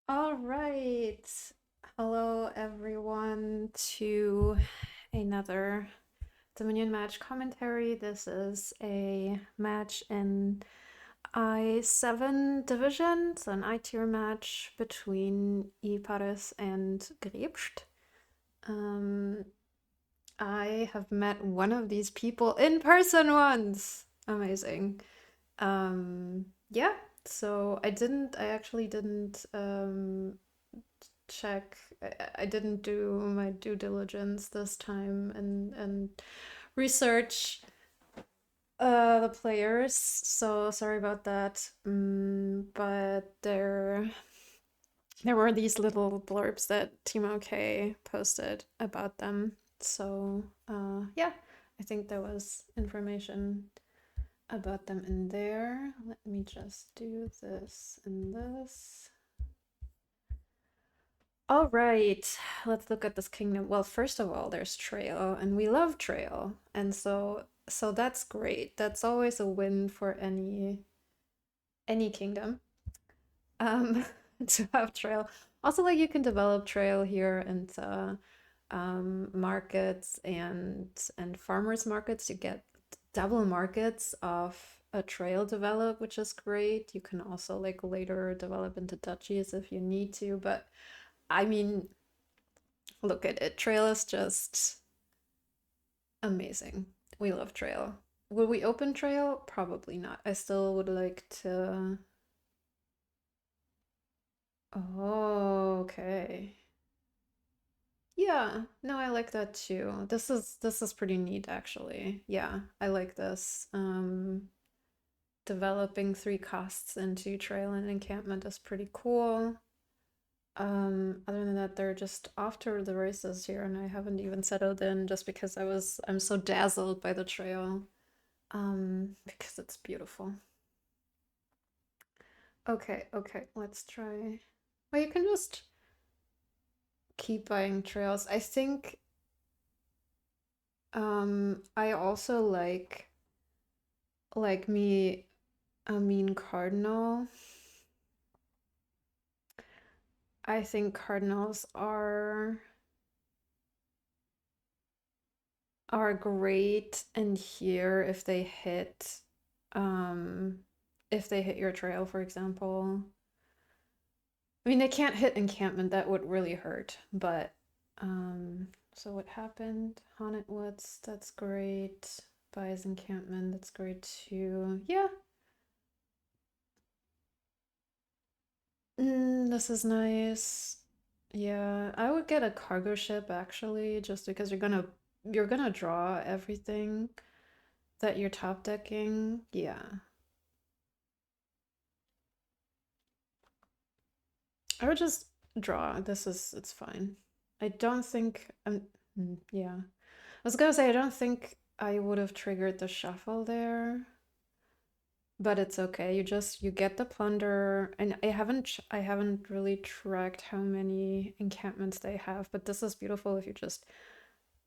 All right. Hello, everyone, to another Dominion match commentary. This is a match in I7 division, so an I tier match between iparres and grebst. Um, I have met one of these people in person once. Amazing. Yeah, so I actually didn't check. I didn't do my due diligence this time and research the players. So sorry about that. But there were these little blurbs that Timo K posted about them. So yeah, I think there was information about them in there. Let me just do this and this. All right, let's look at this kingdom. Well, first of all, there's Trail, and we love Trail, and so that's great. That's always a win for any kingdom. Um, to have Trail. Also, like you can develop Trail here into markets and farmers markets. You get double markets of a Trail develop, which is great. You can also like later develop into duchies if you need to, but I mean, look at it. Trail is just amazing. We love Trail. Will we open Trail? Probably not. I still would like to. Oh, okay. Yeah, no, I like that too. This is pretty neat actually. Yeah, I like this. Developing three costs into Trail and Encampment is pretty cool. Other than that, they're just off to the races here, and I haven't even settled in just because I'm so dazzled by the trail. Because it's beautiful. Okay, okay, let's try. Well, you can just keep buying trails. I think I also like me a mean cardinal. I think cardinals are great in here um if they hit your trail, for example. I mean, they can't hit encampment, that would really hurt, but so what happened? Haunted Woods, that's great. Buys encampment, that's great too. Yeah. This is nice. Yeah, I would get a cargo ship actually, just because you're gonna draw everything that you're top decking. Yeah. I would just draw. It's fine. I don't think yeah. I was gonna say I don't think I would have triggered the shuffle there, but it's okay. You get the plunder, and I haven't really tracked how many encampments they have, but this is beautiful if you just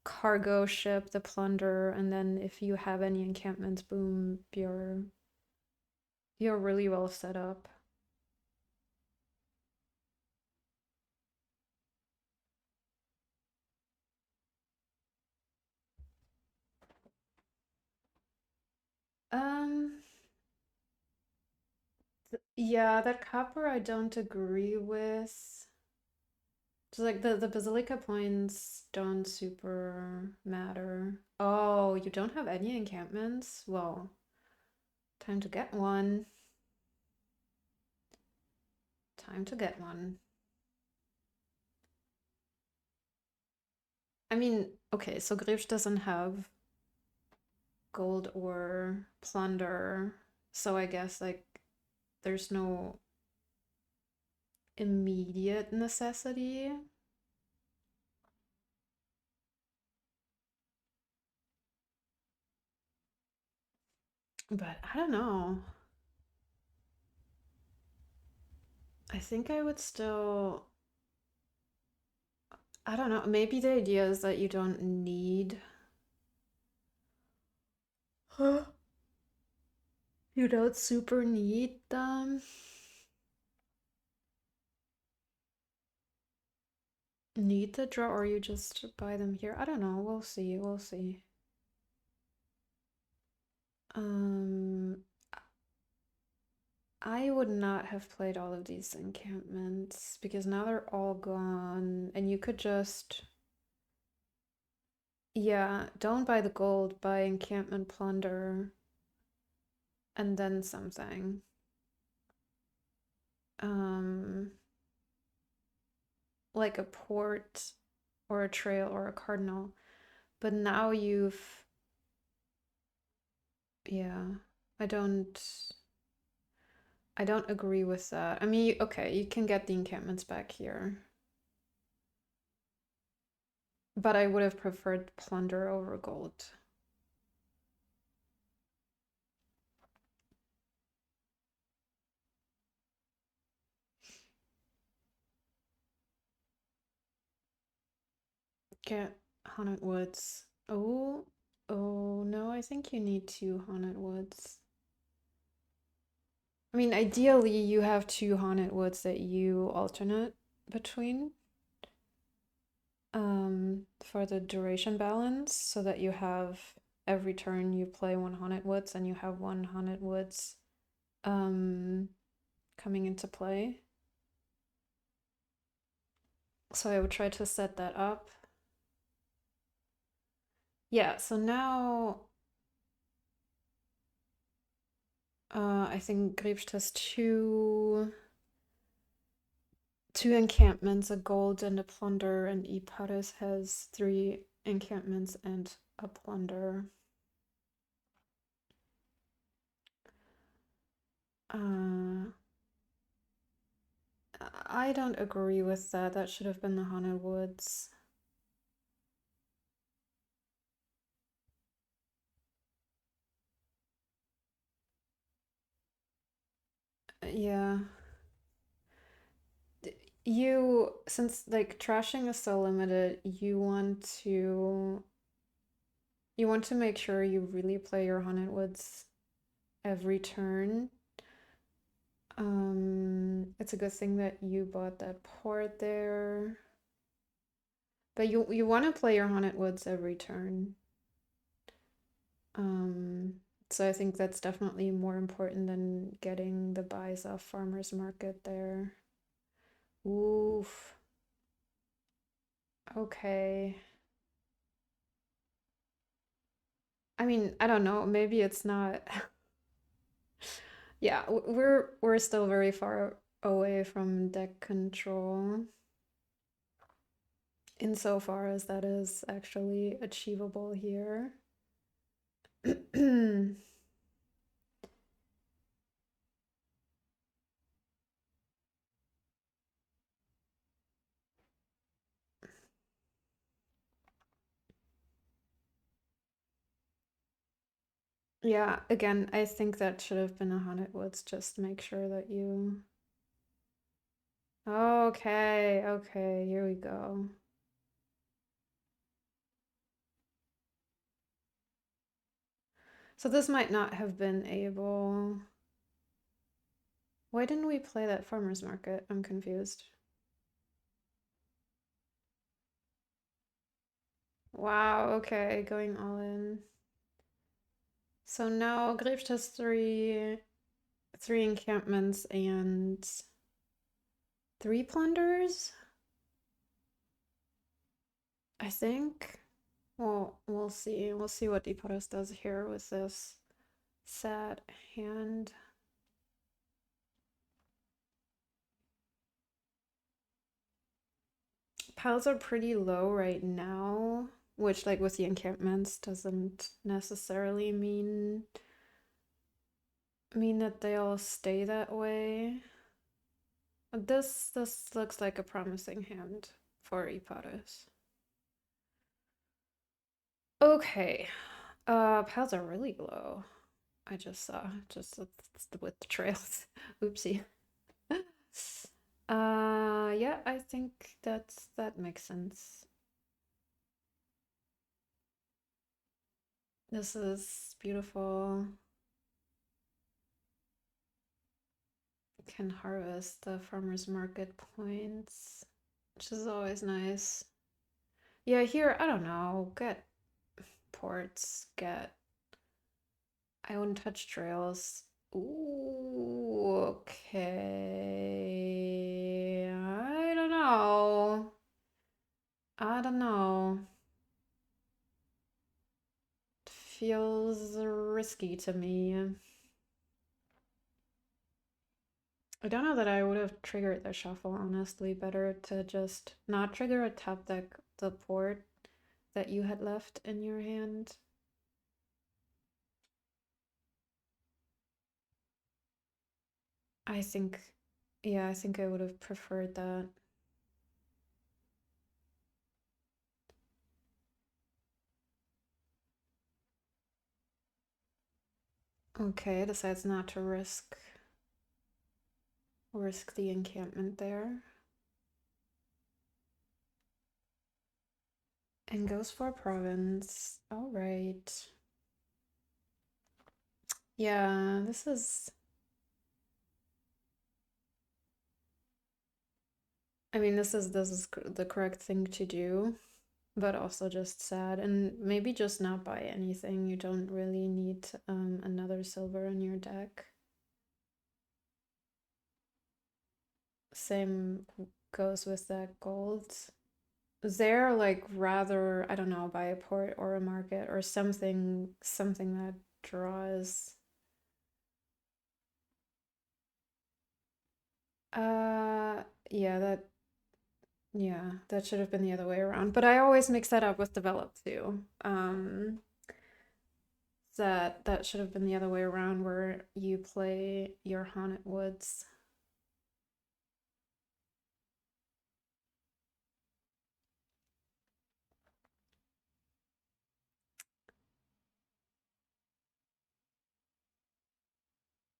cargo ship the plunder, and then if you have any encampments, boom, you're really well set up. Um, yeah, that copper I don't agree with. Just like the Basilica points don't super matter. Oh, you don't have any encampments? Well, time to get one. Time to get one. I mean, okay, so Grish doesn't have gold or plunder, so I guess like there's no immediate necessity. But I don't know. I think I would still. I don't know. Maybe the idea is that you don't need. You don't super need them. need the draw or you just buy them here? I don't know. We'll see. We'll see. I would not have played all of these encampments because now they're all gone and you could just, yeah, don't buy the gold, buy encampment plunder and then something. Um, like a port or a trail or a cardinal. But now you've, yeah, I don't I don't agree with that. I mean, okay, you can get the encampments back here. But I would have preferred plunder over gold. Get Haunted Woods. Oh, oh no, I think you need two Haunted Woods. I mean, ideally you have two Haunted Woods that you alternate between. For the duration balance, so that you have every turn you play one Haunted Woods and you have one Haunted Woods um coming into play. So I would try to set that up. Yeah, so now I think grebst has two encampments, a gold and a plunder, and iparres has three encampments and a plunder. Uh, I don't agree with that. That should have been the Haunted Woods. Yeah. You, since like trashing is so limited, you want to make sure you really play your Haunted Woods every turn. It's a good thing that you bought that port there. But you want to play your Haunted Woods every turn. Um, so I think that's definitely more important than getting the buys off farmer's market there. Oof. Okay. I mean, I don't know. Maybe it's not. Yeah, we're still very far away from deck control, insofar as that is actually achievable here. Yeah, again, I think that should have been a Haunted Woods. Just make sure that you. Okay, okay, here we go. So this might not have been able. Why didn't we play that farmer's market? I'm confused. Wow, okay, going all in. So now Grebst has three encampments and three plunders, I think. Well, we'll see. We'll see what iparres does here with this sad hand. Pals are pretty low right now, which like with the encampments doesn't necessarily mean that they'll stay that way. This looks like a promising hand for iparres. Okay. Pals are really low. I just saw just with the trails. Oopsie. Yeah, I think that makes sense. This is beautiful. Can harvest the farmer's market points. which is always nice. Yeah, here, I don't know, get ports, get... I wouldn't touch trails. Ooh, okay. I don't know. I don't know. Feels risky to me. I don't know that I would have triggered the shuffle, honestly. Better to just not trigger a tap deck, the port that you had left in your hand. I think, yeah, I think I would have preferred that. Okay, decides not to risk the encampment there. And goes for province. All right. Yeah, this is... I mean, this is the correct thing to do, but also just sad. And maybe just not buy anything. You don't really need another silver in your deck. Same goes with that gold. They're like rather, I don't know, buy a port or a market or something that draws. Uh, yeah, that should have been the other way around. But I always mix that up with develop too. That should have been the other way around where you play your Haunted Woods.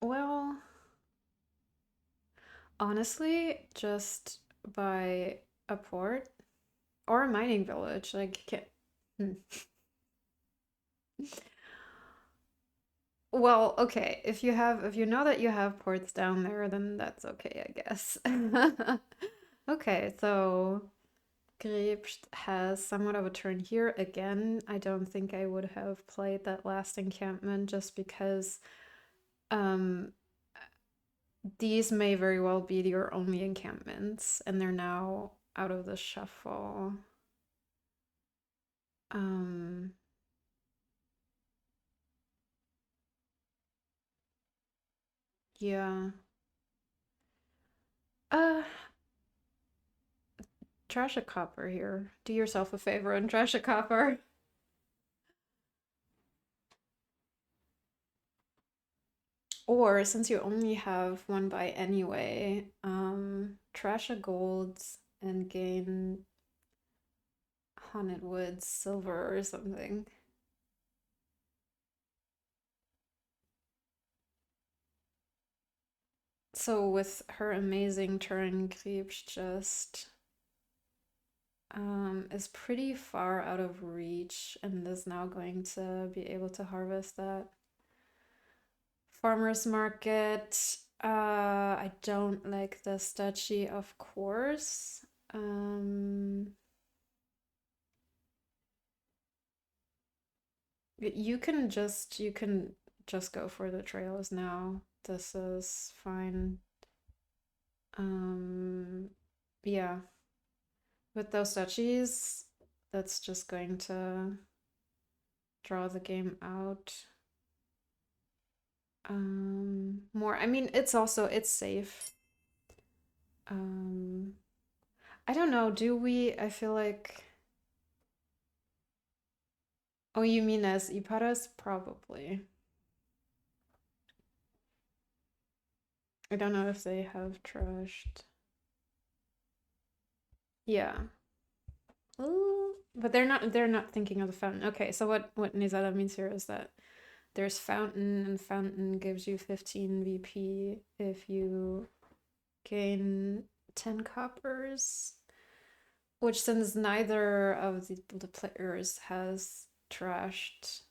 Well, honestly, just buy a port or a mining village. Like, hmm. Well, okay. If you know that you have ports down there, then that's okay, I guess. Okay, so grebst has somewhat of a turn here. Again, I don't think I would have played that last encampment just because um these may very well be your only encampments, and they're now out of the shuffle. Um, yeah. Uh, Trash a copper here. Do yourself a favor and trash a copper. Or since you only have one buy anyway, trash a gold and gain haunted woods silver or something. So with her amazing turn, Kriebs just is pretty far out of reach and is now going to be able to harvest that. Farmer's market. I don't like the statue, of course. You can just go for the trails now. This is fine. Um, yeah, with those statues, that's just going to draw the game out. More. I mean, it's safe. Um, I don't know. Do we? I feel like. Oh, you mean as iparres? Probably. I don't know if they have trashed. Yeah. Ooh, but they're not thinking of the fountain. Okay, so what Nizada means here is that there's fountain, and fountain gives you 15 VP if you gain 10 coppers, which since neither of the players has trashed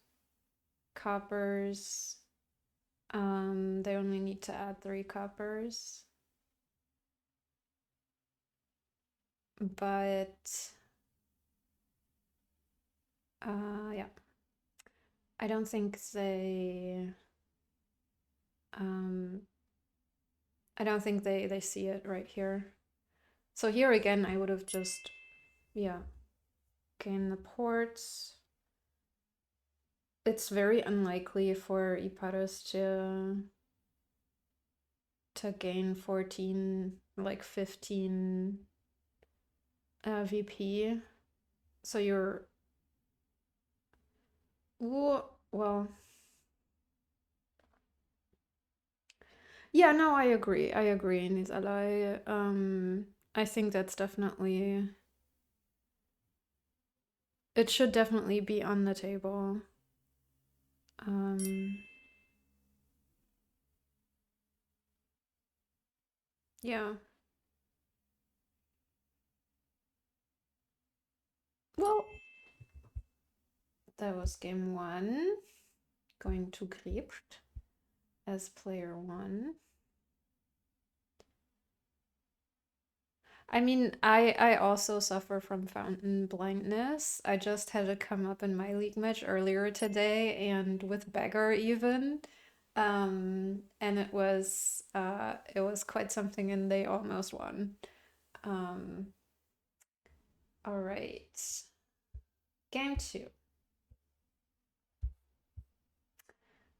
coppers, they only need to add 3 coppers. but yeah, I don't think um they see it right here. So here again, I would have just, yeah, gain the ports. It's very unlikely for iparres to gain 14, like 15 VP. So you're, well, yeah, no, I agree. I agree, Nizala. I think that's definitely, it should definitely be on the table. Um, yeah. Well, that was game one. Going to grebst as player one. I mean, I also suffer from fountain blindness. I just had it come up in my league match earlier today and with Beggar even. And it was quite something and they almost won. Um, all right. Game two.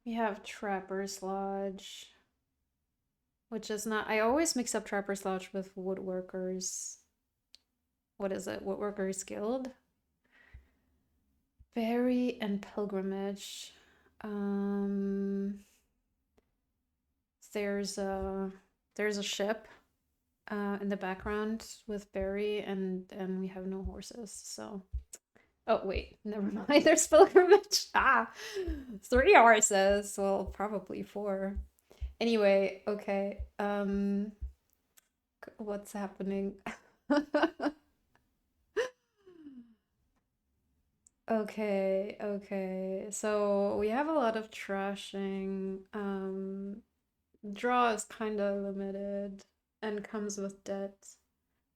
We have Trapper's Lodge, which is not, I always mix up Trapper's Lodge with Woodworkers. What is it? Woodworkers Guild? Berry and Pilgrimage. Um, there's a ship in the background with Barry, and we have no horses. So, oh wait, never mind. There's pilgrimage. Ah, 3 horses. Well, probably four. Anyway, okay. What's happening? Okay, okay. So we have a lot of trashing. Draw is kind of limited and comes with debt.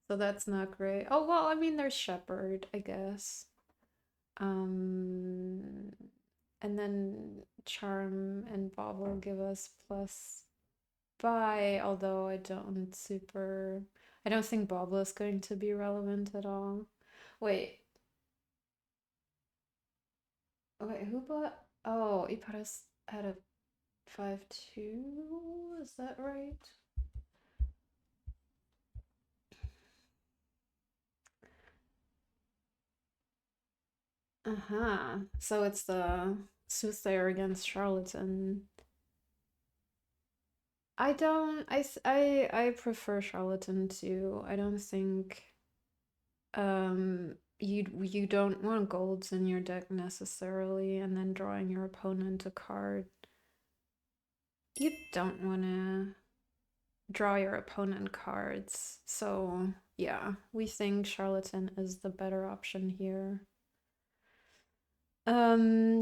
So that's not great. Oh, well, I mean, there's Shepherd, I guess. Um, and then Charm and Bob will give us plus buy, although I don't think Bobble is going to be relevant at all. Wait, wait, who bought? Oh, Iparas had a 5-2, is that right? Uh-huh. So it's the Soothsayer against Charlatan. I don't I prefer Charlatan too. I don't think you don't want golds in your deck necessarily and then drawing your opponent a card. You don't want to draw your opponent cards. So, yeah, we think Charlatan is the better option here.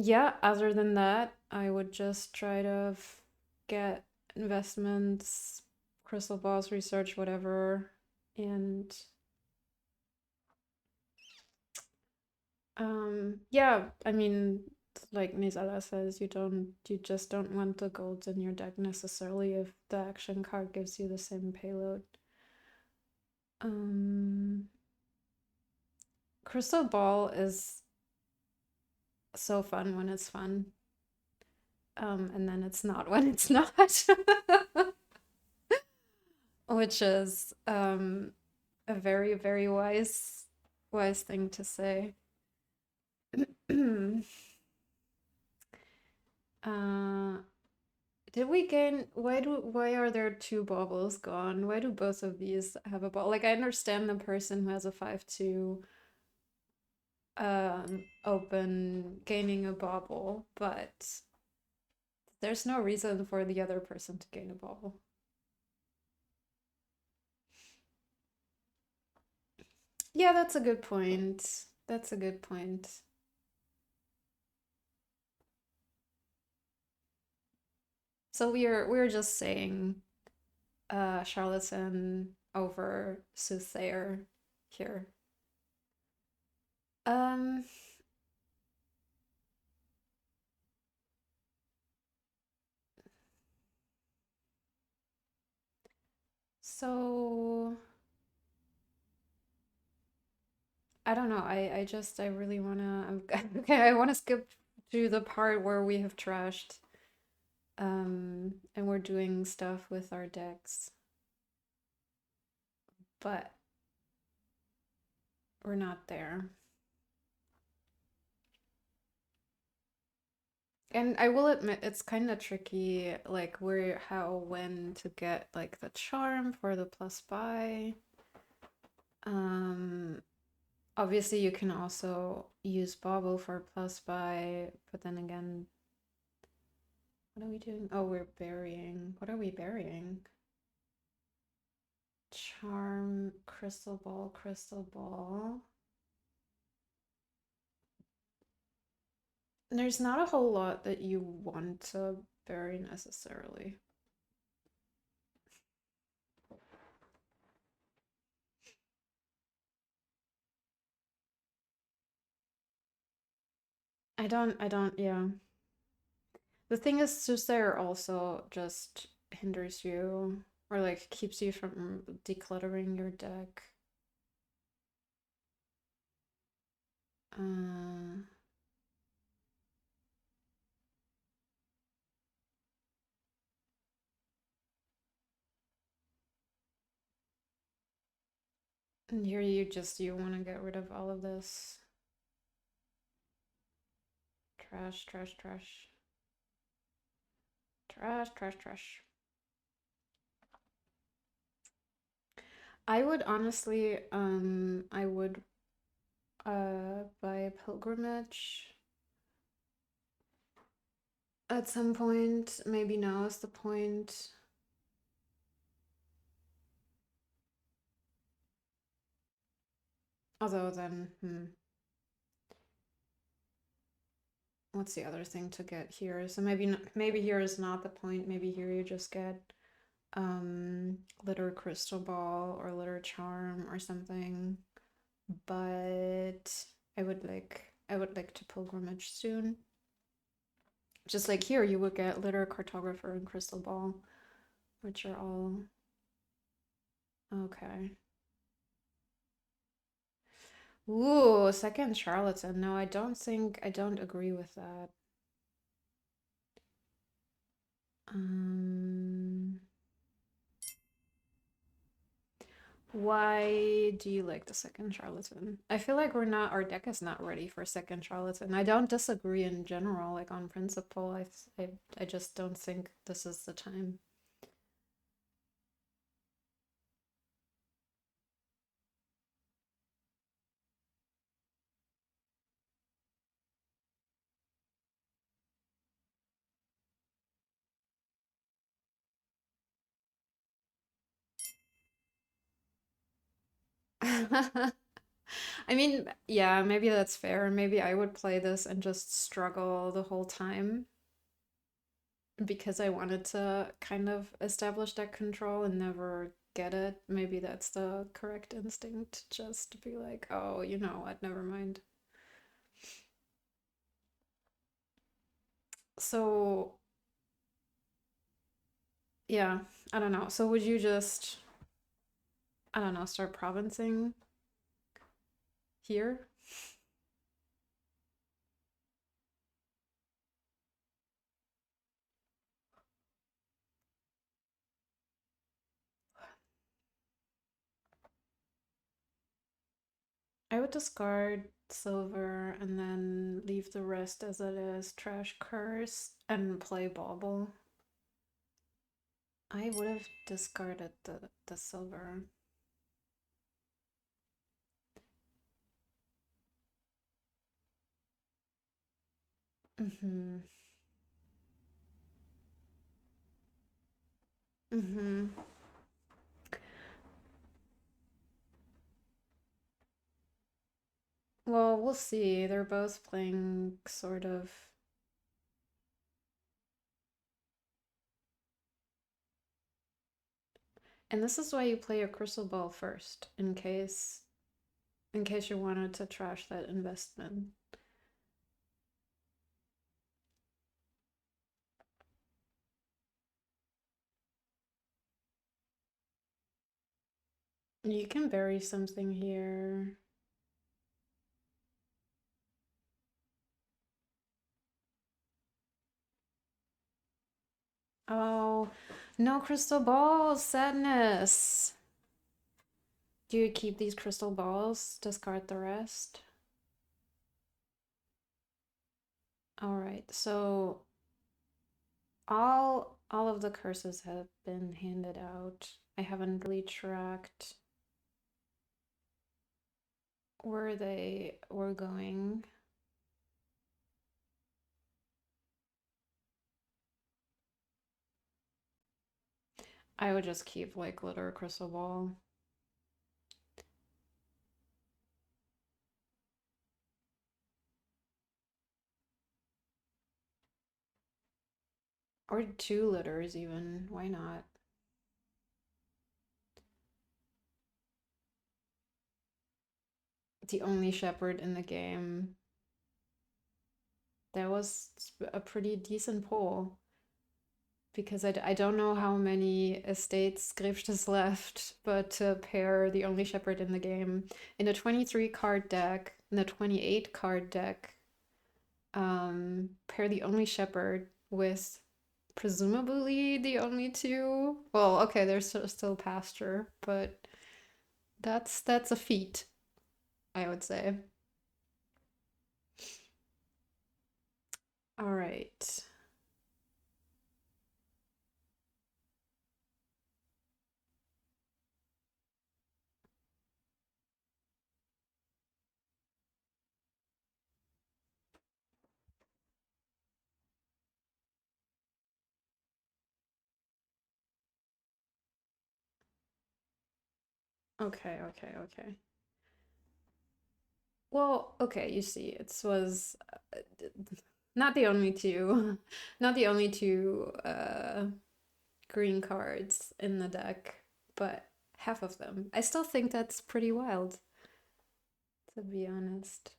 Yeah, other than that, I would just try to get investments, crystal balls, research, whatever, and yeah, I mean, like Nizala says, you just don't want the golds in your deck necessarily if the action card gives you the same payload. Um, Crystal Ball is so fun when it's fun. And then it's not when it's not. Which is a very, very wise thing to say. uh did we gain why are there two baubles gone? Why do both of these have a ball? Like I understand the person who has a 5-2 open gaining a bauble, but there's no reason for the other person to gain a bauble. Yeah, that's a good point. That's a good point. So we're just saying charlatan over soothsayer here. Um, so I don't know. I really wanna. Okay. I want to skip to the part where we have trashed. And we're doing stuff with our decks, but we're not there. And I will admit it's kind of tricky, like where, how, when to get like the charm for the plus buy. Um, Obviously you can also use Bobble for plus buy, but then again, what are we doing? Oh, we're burying. What are we burying? Charm, crystal ball, crystal ball. There's not a whole lot that you want to bury necessarily. Yeah. The thing is, Soothsayer also just hinders you or like keeps you from decluttering your deck. Uh, and here you want to get rid of all of this trash, trash, trash, trash, trash, trash. I would honestly, I would buy a pilgrimage at some point. Maybe now is the point. Although then, what's the other thing to get here? So maybe here is not the point. Maybe here you just get litter crystal ball or litter charm or something. But I would like to pilgrimage soon. Just like here, you would get litter cartographer and crystal ball, which are all okay. Ooh, second charlatan. No, I don't agree with that. Um, why do you like the second charlatan? I feel like our deck is not ready for second charlatan. I don't disagree in general, like on principle. I just don't think this is the time. I mean, yeah, maybe that's fair. Maybe I would play this and just struggle the whole time because I wanted to kind of establish that control and never get it. Maybe that's the correct instinct, just to be like, oh, you know what, never mind. So, yeah, I don't know. So would you just, I don't know, start provincing here? I would discard silver and then leave the rest as it is, trash curse, and play bauble. I would have discarded the silver. Mm-hmm. Mm-hmm. Well, we'll see. They're both playing sort of. And this is why you play a crystal ball first, in case in case you wanted to trash that investment. You can bury something here. Oh, no crystal balls, sadness. Do you keep these crystal balls? Discard the rest? All right, so all of the curses have been handed out. I haven't really tracked where they were going. I would just keep like glitter crystal ball. Or two litters even. Why not? The only shepherd in the game. That was a pretty decent pull. Because I don't know how many estates grebst is left, but to pair the only shepherd in the game in a 23 card deck, in a 28 card deck, pair the only shepherd with presumably the only two. Well, okay, there's still pasture, but that's a feat, I would say. All right. Okay, okay, okay. Well, okay, you see, it was not the only two, not the only two green cards in the deck, but half of them. I still think that's pretty wild, to be honest.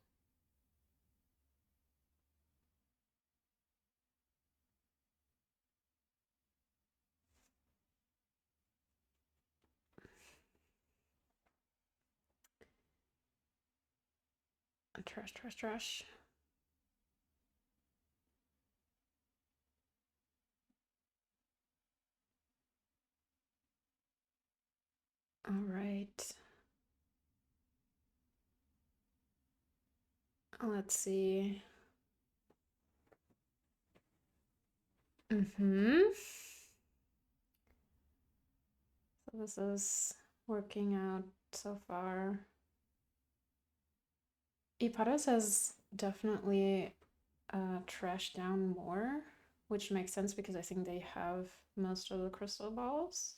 Trash, trash, trash. All right. Let's see. Mm-hmm. So this is working out so far. Iparres has definitely trashed down more, which makes sense because I think they have most of the crystal balls.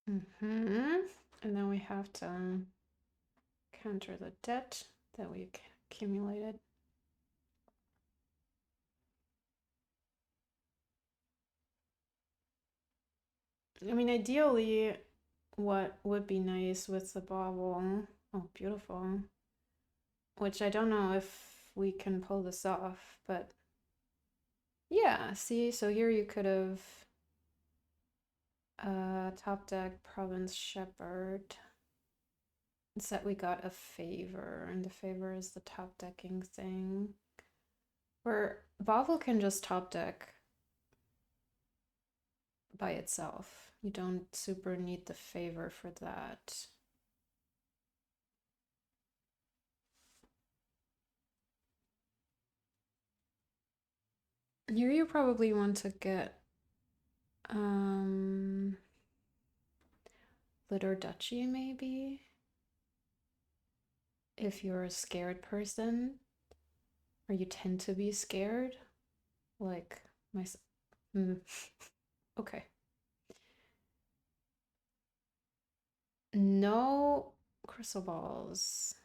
Mm-hmm. And then we have to counter the debt that we accumulated. I mean, ideally, what would be nice with the bauble? Oh, beautiful. Which I don't know if we can pull this off, but yeah, see, so here you could have top deck Province Shepherd. Instead, we got a favor, and the favor is the top decking thing. Where Bauble can just top deck by itself. You don't super need the favor for that. Here you probably want to get Litter Duchy maybe? If you're a scared person, or you tend to be scared, like my. Okay. No crystal balls.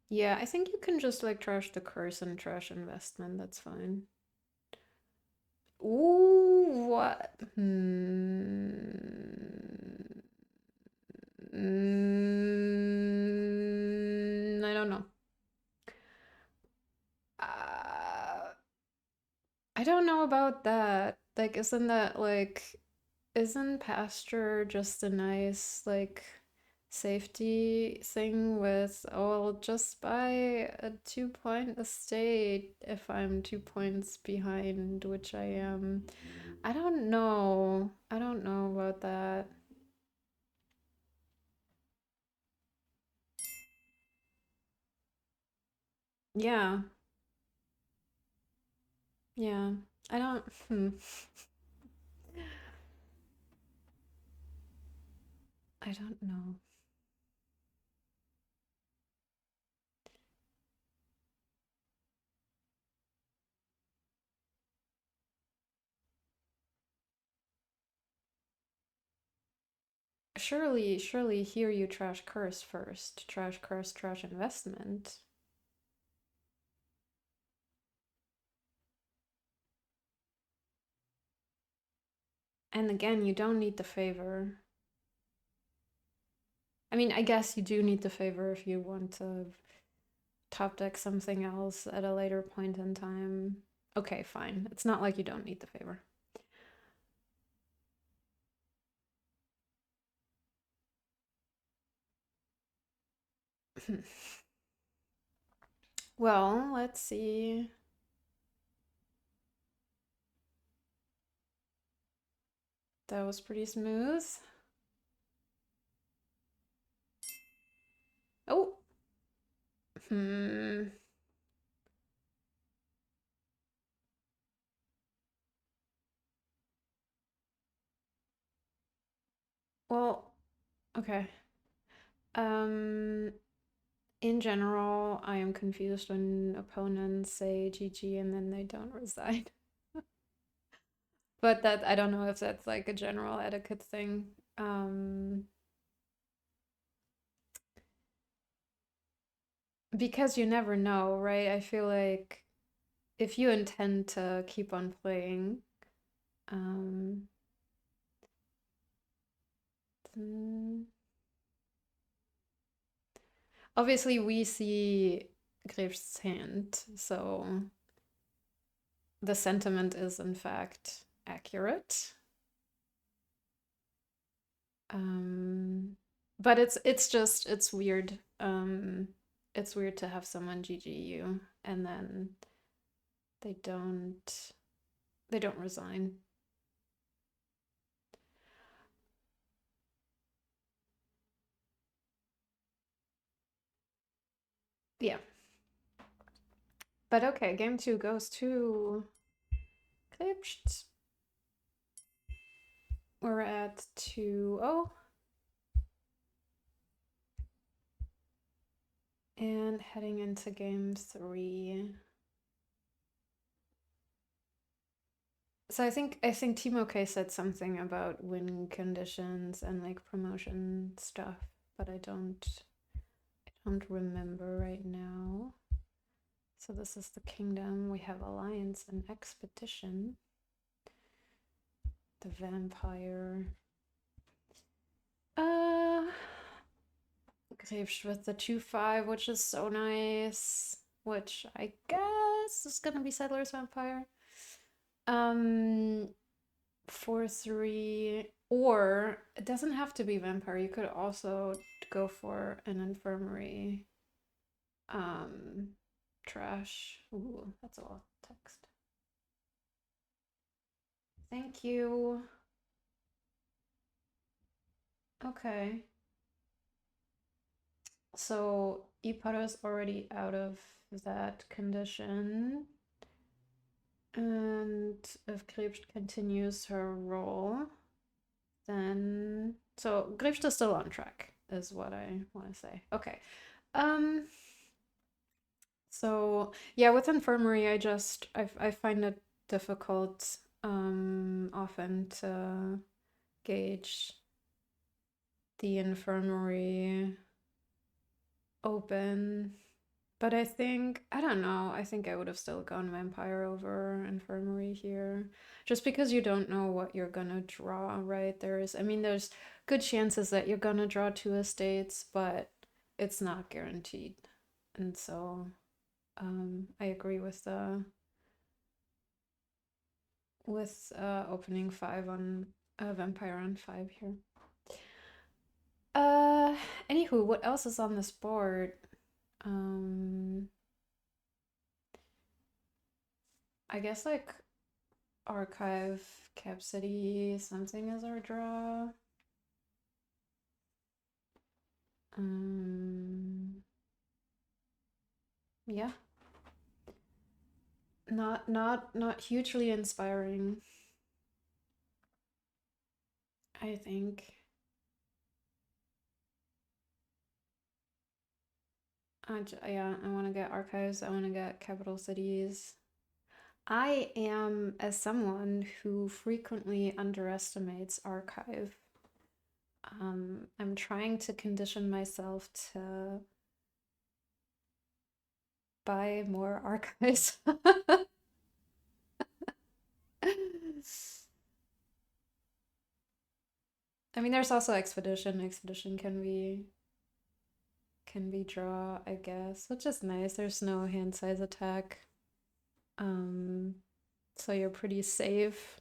Yeah, I think you can just like trash the curse and trash investment. That's fine. Ooh, what? I don't know. Uh, I don't know about that. Like, isn't pasture just a nice, like, safety thing with, oh, I'll just buy a 2 point estate if I'm 2 points behind, which I am. I don't know. I don't know about that. Yeah, yeah. I don't, I don't know. Surely here you trash curse first. Trash curse, trash investment. And again, you don't need the favor. I mean, I guess you do need the favor if you want to top deck something else at a later point in time. Okay, fine. It's not like you don't need the favor. Well, let's see. That was pretty smooth. Oh. Hmm. Well, okay. Um, in general, I am confused when opponents say GG and then they don't resign. But that I don't know if that's like a general etiquette thing. Because you never know, right? I feel like if you intend to keep on playing, um, then obviously we see Grebst's hand, so the sentiment is in fact accurate. Um, but it's weird. It's weird to have someone GG you and then they don't they don't resign. Yeah. But okay, game two goes to Grebst. We're at 2-0. And heading into game three. So I think Timo K said something about win conditions and like promotion stuff, but I don't remember right now. So this is the kingdom. We have alliance and expedition. The vampire. Grebsch with the 2-5, which is so nice. Which I guess is gonna be Settler's Vampire. Um 4-3, or it doesn't have to be vampire. You could also go for an infirmary. Um Trash. Ooh, that's a lot of text. Thank you. Okay. So iparres already out of that condition. And if Grebst continues her role, then so Grebst is still on track, is what I want to say. Okay. So yeah, with infirmary, I find it difficult often to gauge the infirmary open. But I think, I don't know, I think I would have still gone vampire over infirmary here. Just because you don't know what you're gonna draw, right? There's good chances that you're gonna draw two estates, but it's not guaranteed. And so I agree with opening 5 on vampire on 5 here. Uh, Anywho, what else is on this board? I guess like archive, cap city, something is our draw. Yeah. Not hugely inspiring, I think. Yeah, I want to get archives. I want to get capital cities. I am, as someone who frequently underestimates archive, I'm trying to condition myself to buy more archives. I mean, there's also expedition. Expedition can be draw, I guess, which is nice. There's no hand size attack. So you're pretty safe.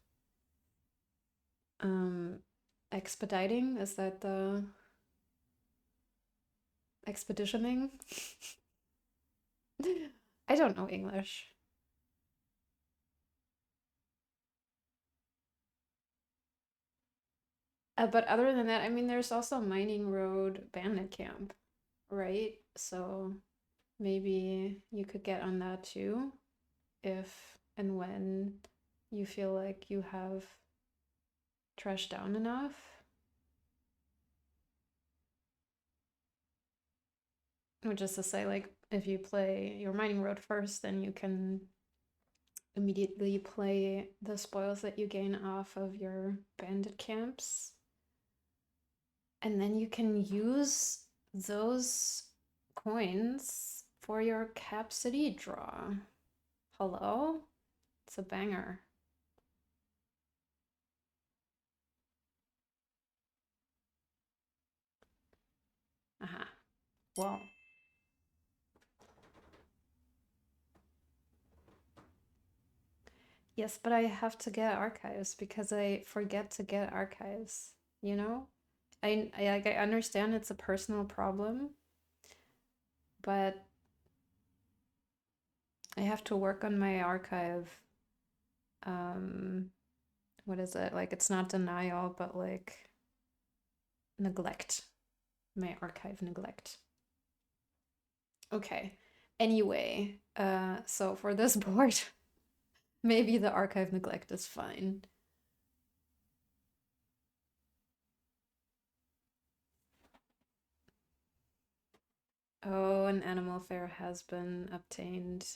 Expediting, is that the expeditioning? I don't know English. But other than that, I mean, there's also Mining Road Bandit Camp, right? So maybe you could get on that too if and when you feel like you have trashed down enough. Which is to say, like, if you play your Mining Road first, then you can immediately play the spoils that you gain off of your bandit camps. And then you can use those coins for your Cap City draw. Hello? It's a banger. Uh-huh. Well. Yes, but I have to get archives because I forget to get archives, you know? I understand it's a personal problem, but I have to work on my archive. What is it? Like, it's not denial, but like neglect. My archive neglect. Okay. Anyway, so for this board, maybe the archive neglect is fine. Oh, an animal fare has been obtained.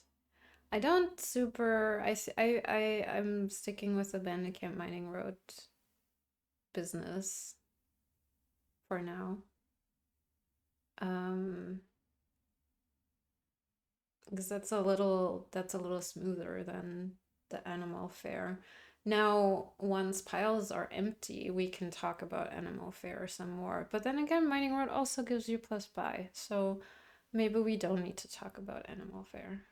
I don't super. I'm sticking with the Bandit Camp Mining Road business for now. Because that's a little smoother than the animal fare. Now, once piles are empty, we can talk about animal fare some more. But then again, Mining Road also gives you plus buy, so maybe we don't need to talk about animal fare.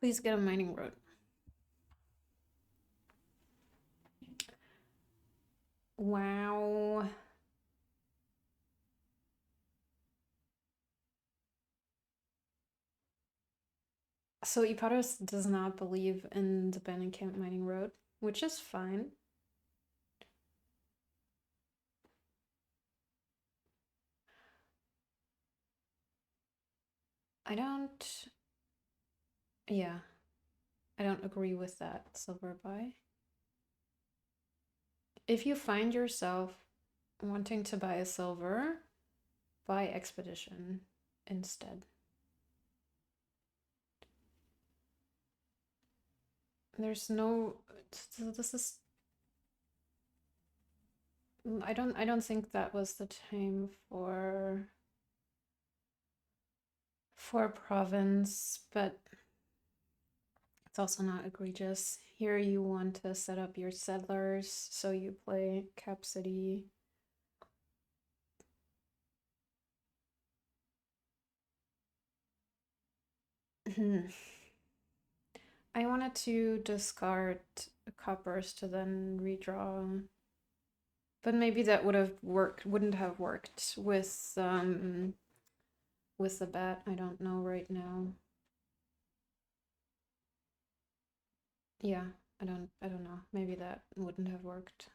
Please get a Mining Road. Wow. So iparres does not believe in the Camp Mining Road, which is fine. I don't, yeah, I don't agree with that, silver buy. If you find yourself wanting to buy a silver, buy expedition instead. There's no. This is. I don't think that was the time for province, but it's also not egregious. Here you want to set up your settlers, so you play Cap City. I wanted to discard coppers to then redraw, but maybe that wouldn't have worked with the bat. I don't know right now. Yeah, I don't know. Maybe that wouldn't have worked.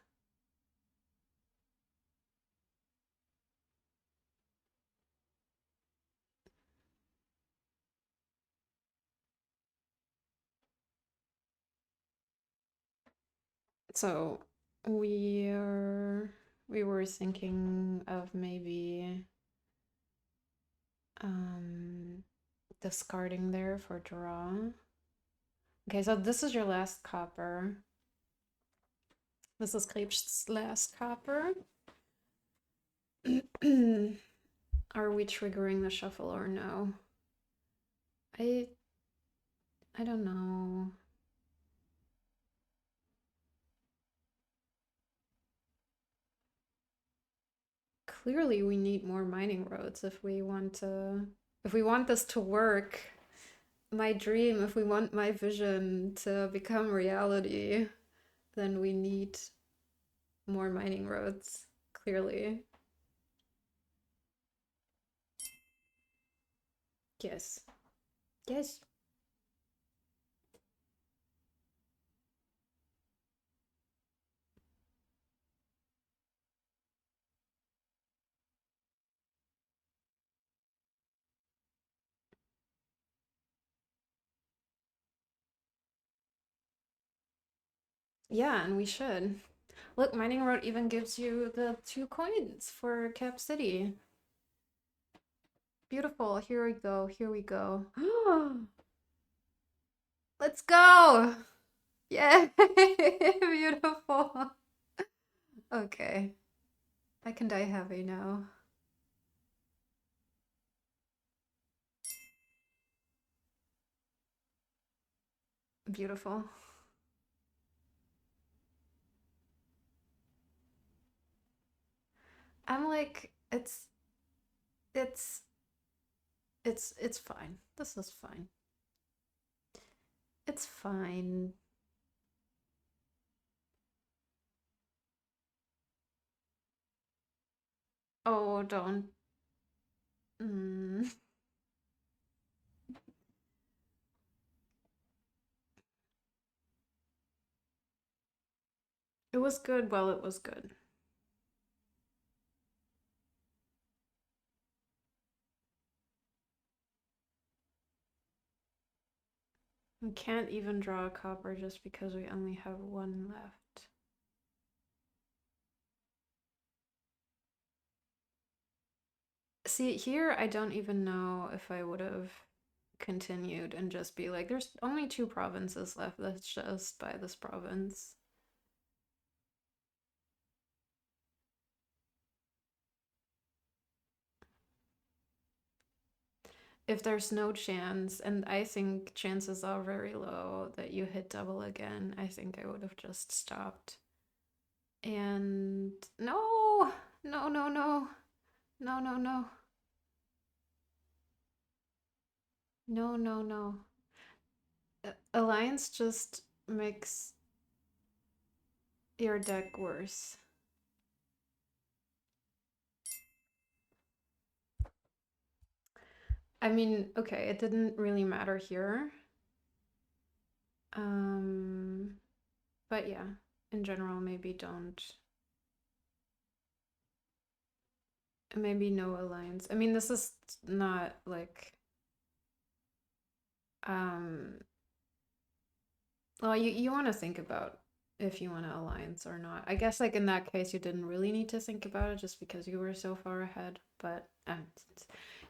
So we were thinking of maybe um discarding there for draw. Okay, so this is your last copper. This is grebst's last copper. Are we triggering the shuffle or no? I I don't know. Clearly we need more mining roads if we want this to work. My dream, if we want my vision to become reality, then we need more mining roads, clearly. Yes. Yes. Yeah, and we should. Look, mining road even gives you the 2 coins for Cap City. Beautiful. Here we go. Here we go. Let's go. Yay. Beautiful. Okay. I can die heavy now. Beautiful. I'm like, it's it's fine. This is fine. It's fine. Oh, don't. Mm. It was good while it was good. We can't even draw a copper just because we only have one left. See, here I don't even know if I would have continued and just be like, there's only 2 provinces left. Let's just buy this province. If there's no chance, and I think chances are very low that you hit double again, I think I would have just stopped. And no, no, no, no, no, no, no, no, no, no. Alliance just makes your deck worse. I mean, okay, it didn't really matter here. But yeah, in general, maybe no alliance. I mean, this is not like, um, well, you want to think about if you want to alliance or not. I guess like in that case, you didn't really need to think about it just because you were so far ahead. But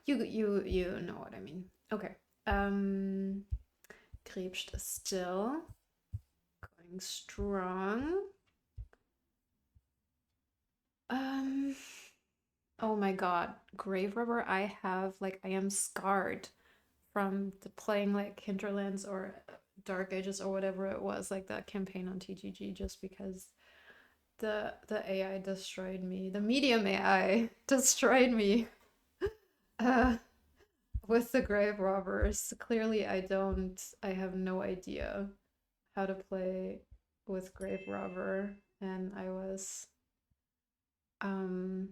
you know what I mean. Okay. Grebst still. going strong. Oh my God, Grave Robber, I have like I am scarred from playing like Hinterlands or Dark Ages or whatever it was, like that campaign on TGG, just because the AI destroyed me. The medium AI destroyed me uh, with the Grave Robbers. Clearly, I have no idea how to play with Grave Robber, and um,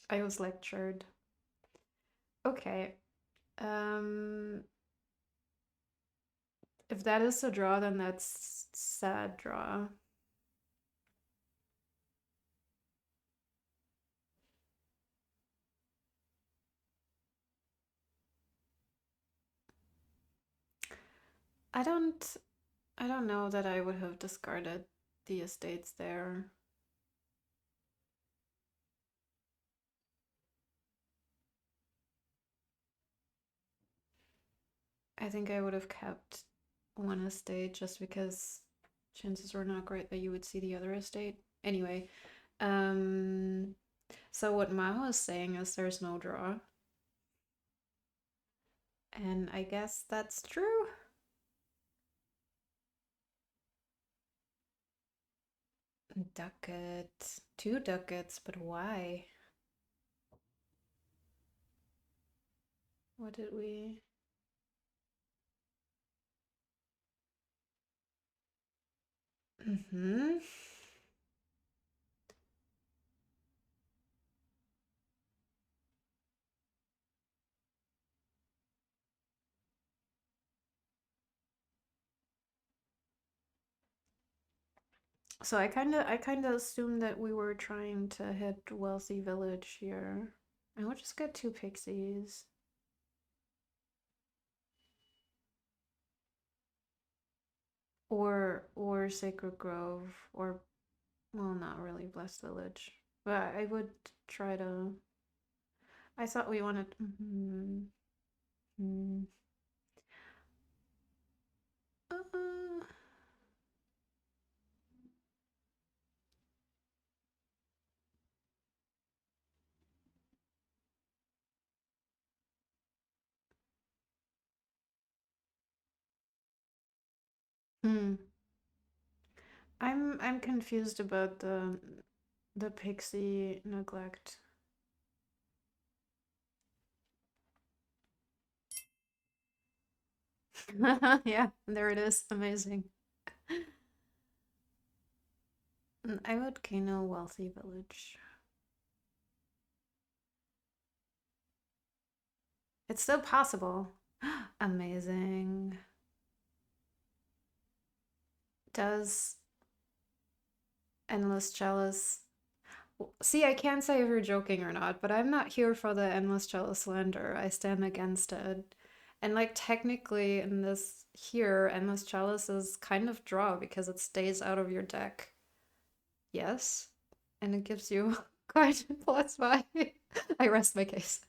I was lectured. Okay. Um, if that is a draw, then that's sad draw. I don't I don't know that I would have discarded the estates there. I think I would have kept one estate just because chances were not great that you would see the other estate. Anyway, um, so what Maho is saying is there's no draw. And I guess that's true. Ducat. Two ducats, but why? What did we... Mm-hmm. So I kinda assumed that we were trying to hit Wealthy Village here. And we'll just get two pixies. Or Sacred Grove, or well, not really Blessed Village. But I would try to. I thought we wanted. Mm, uh, hmm. I'm confused about the pixie neglect. Yeah, there it is. Amazing. I would Kano Wealthy Village. It's still possible. Amazing. Does Endless Chalice... See, I can't say if you're joking or not, but I'm not here for the Endless Chalice slander. I stand against it. And like technically in this here, Endless Chalice is kind of draw because it stays out of your deck. Yes. And it gives you quite plus five. I rest my case.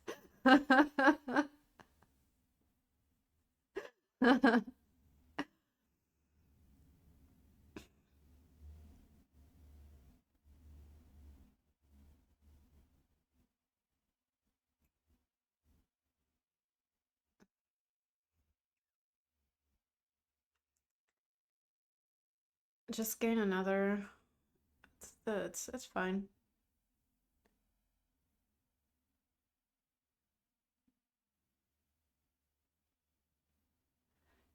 Just gain another. It's fine.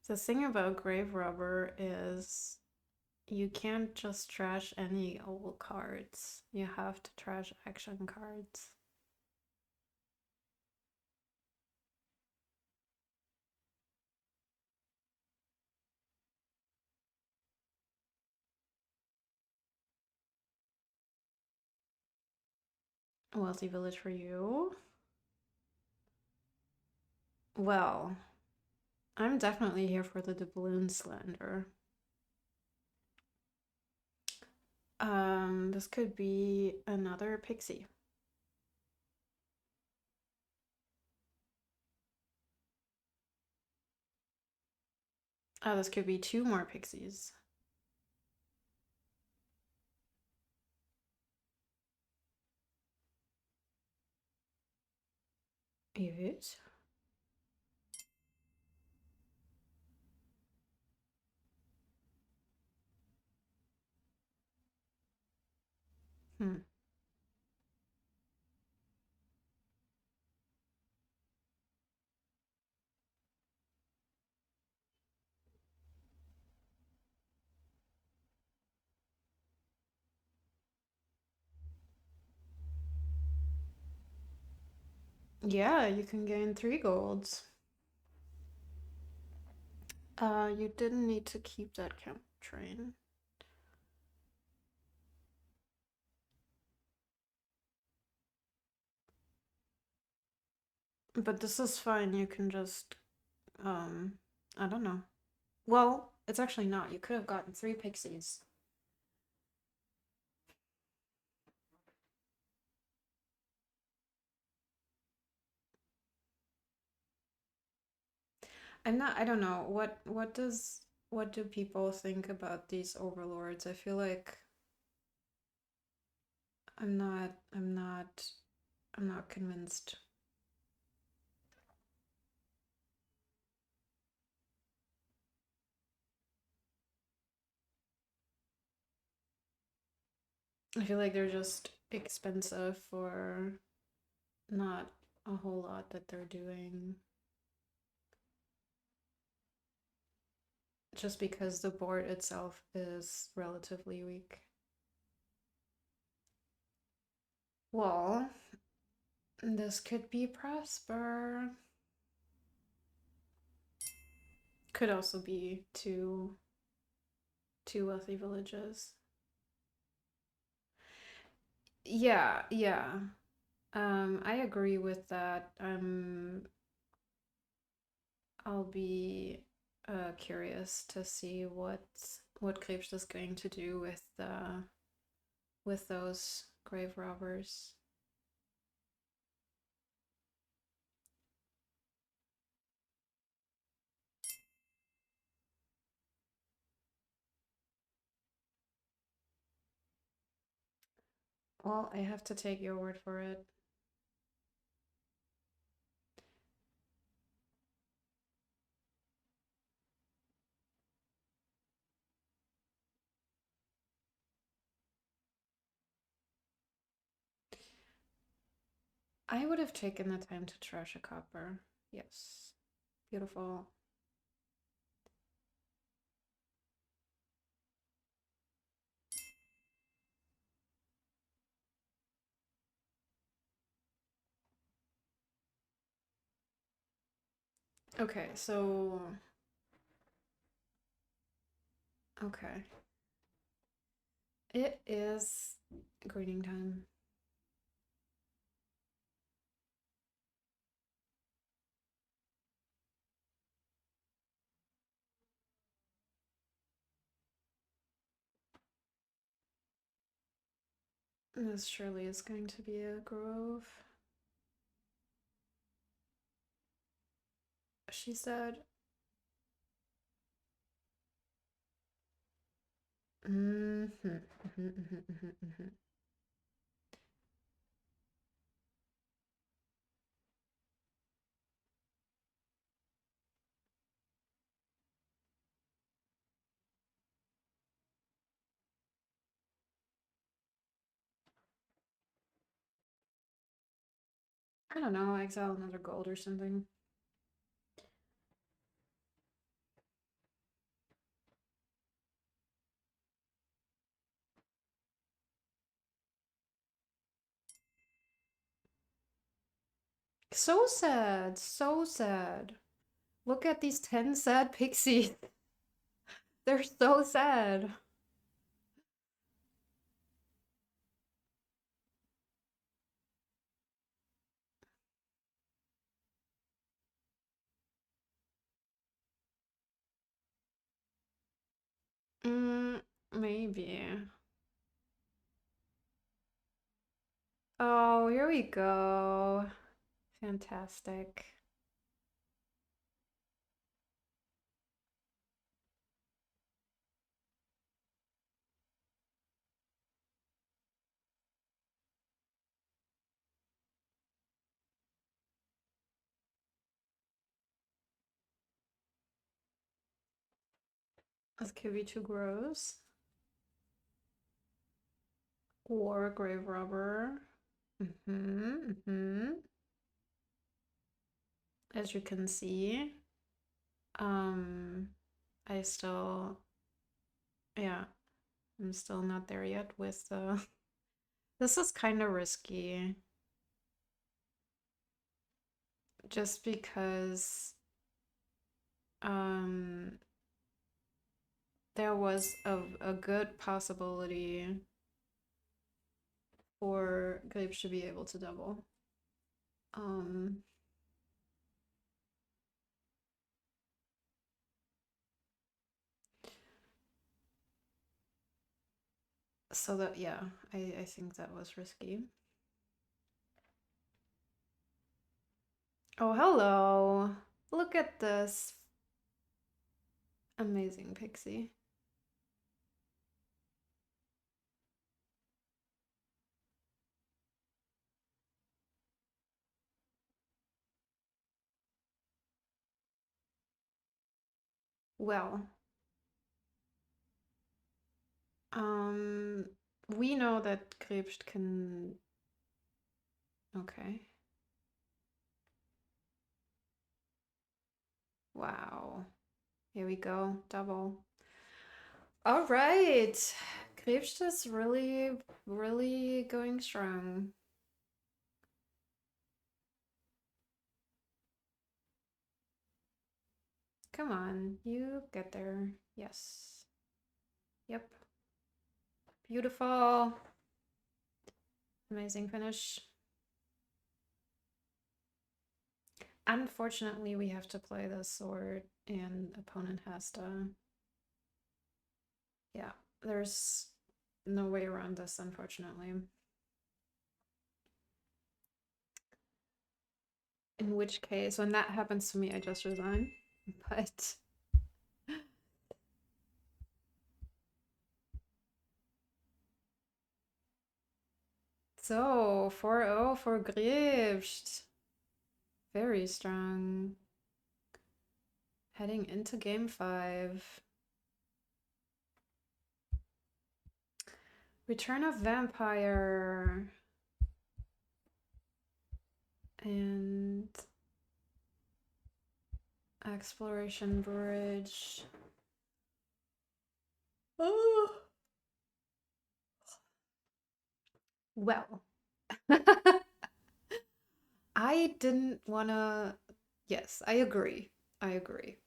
The thing about Grave Robber is you can't just trash any old cards. You have to trash action cards. Wealthy Village for you. Well, I'm definitely here for the doubloon slander. This could be another pixie. Oh, this could be two more pixies. Evet. Hmm. Yeah, you can gain 3 golds. You didn't need to keep that camp train. But this is fine. You can just, um, I don't know. Well, it's actually not. You could have gotten 3 pixies. I'm not, I don't know. What do people think about these overlords? I feel like I'm not, I'm not, I'm not convinced. I feel like they're just expensive for not a whole lot that they're doing. Just because the board itself is relatively weak. Well, this could be Prosper. Could also be two wealthy villages. Yeah, yeah. I agree with that. I'll be curious to see what Krebs is going to do with those grave robbers. Well, I have to take your word for it. I would have taken the time to trash a copper. Yes. Beautiful. Okay, so okay. It is greening time. This surely is going to be a grove. She said. I don't know, exile another gold or something. So sad, so sad. Look at these 10 sad pixies. They're so sad. Maybe. Oh, here we go. Fantastic. This could be too gross. Or grave robber. As you can see, um, I still, yeah, I'm still not there yet with the. This is kind of risky, just because um there was a good possibility for Grapes to be able to double. Um, so that, yeah, I think that was risky. Oh, hello. Look at this amazing pixie. Well, um, we know that Grebst can. Okay. Wow. Here we go. Double. All right. Grebst is really, really going strong. Come on, you get there. Yes. Yep. Beautiful. Amazing finish. Unfortunately, we have to play the sword, and opponent has to. Yeah, there's no way around this, unfortunately. In which case, when that happens to me, I just resign. But so 4-0 for Grebst. Very strong. Heading into game 5. Return of Vampire. And Exploration Bridge. Oh. Well, I didn't wanna. Yes, I agree. I agree.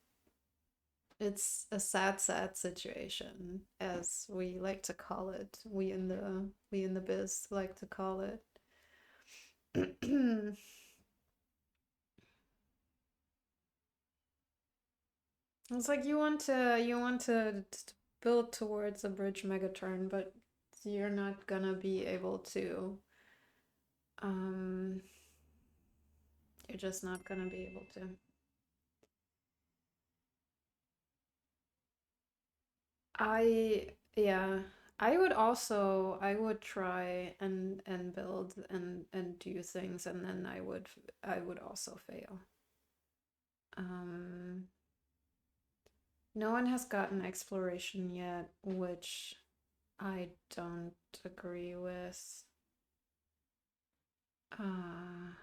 It's a sad, sad situation, as we like to call it. We in the biz like to call it. It's like you want to build towards a bridge megaturn, but you're not gonna be able to. Um, you're just not gonna be able to. Yeah, I would try and build and do things, and then I would also fail. Um, no one has gotten exploration yet, which I don't agree with. Uh,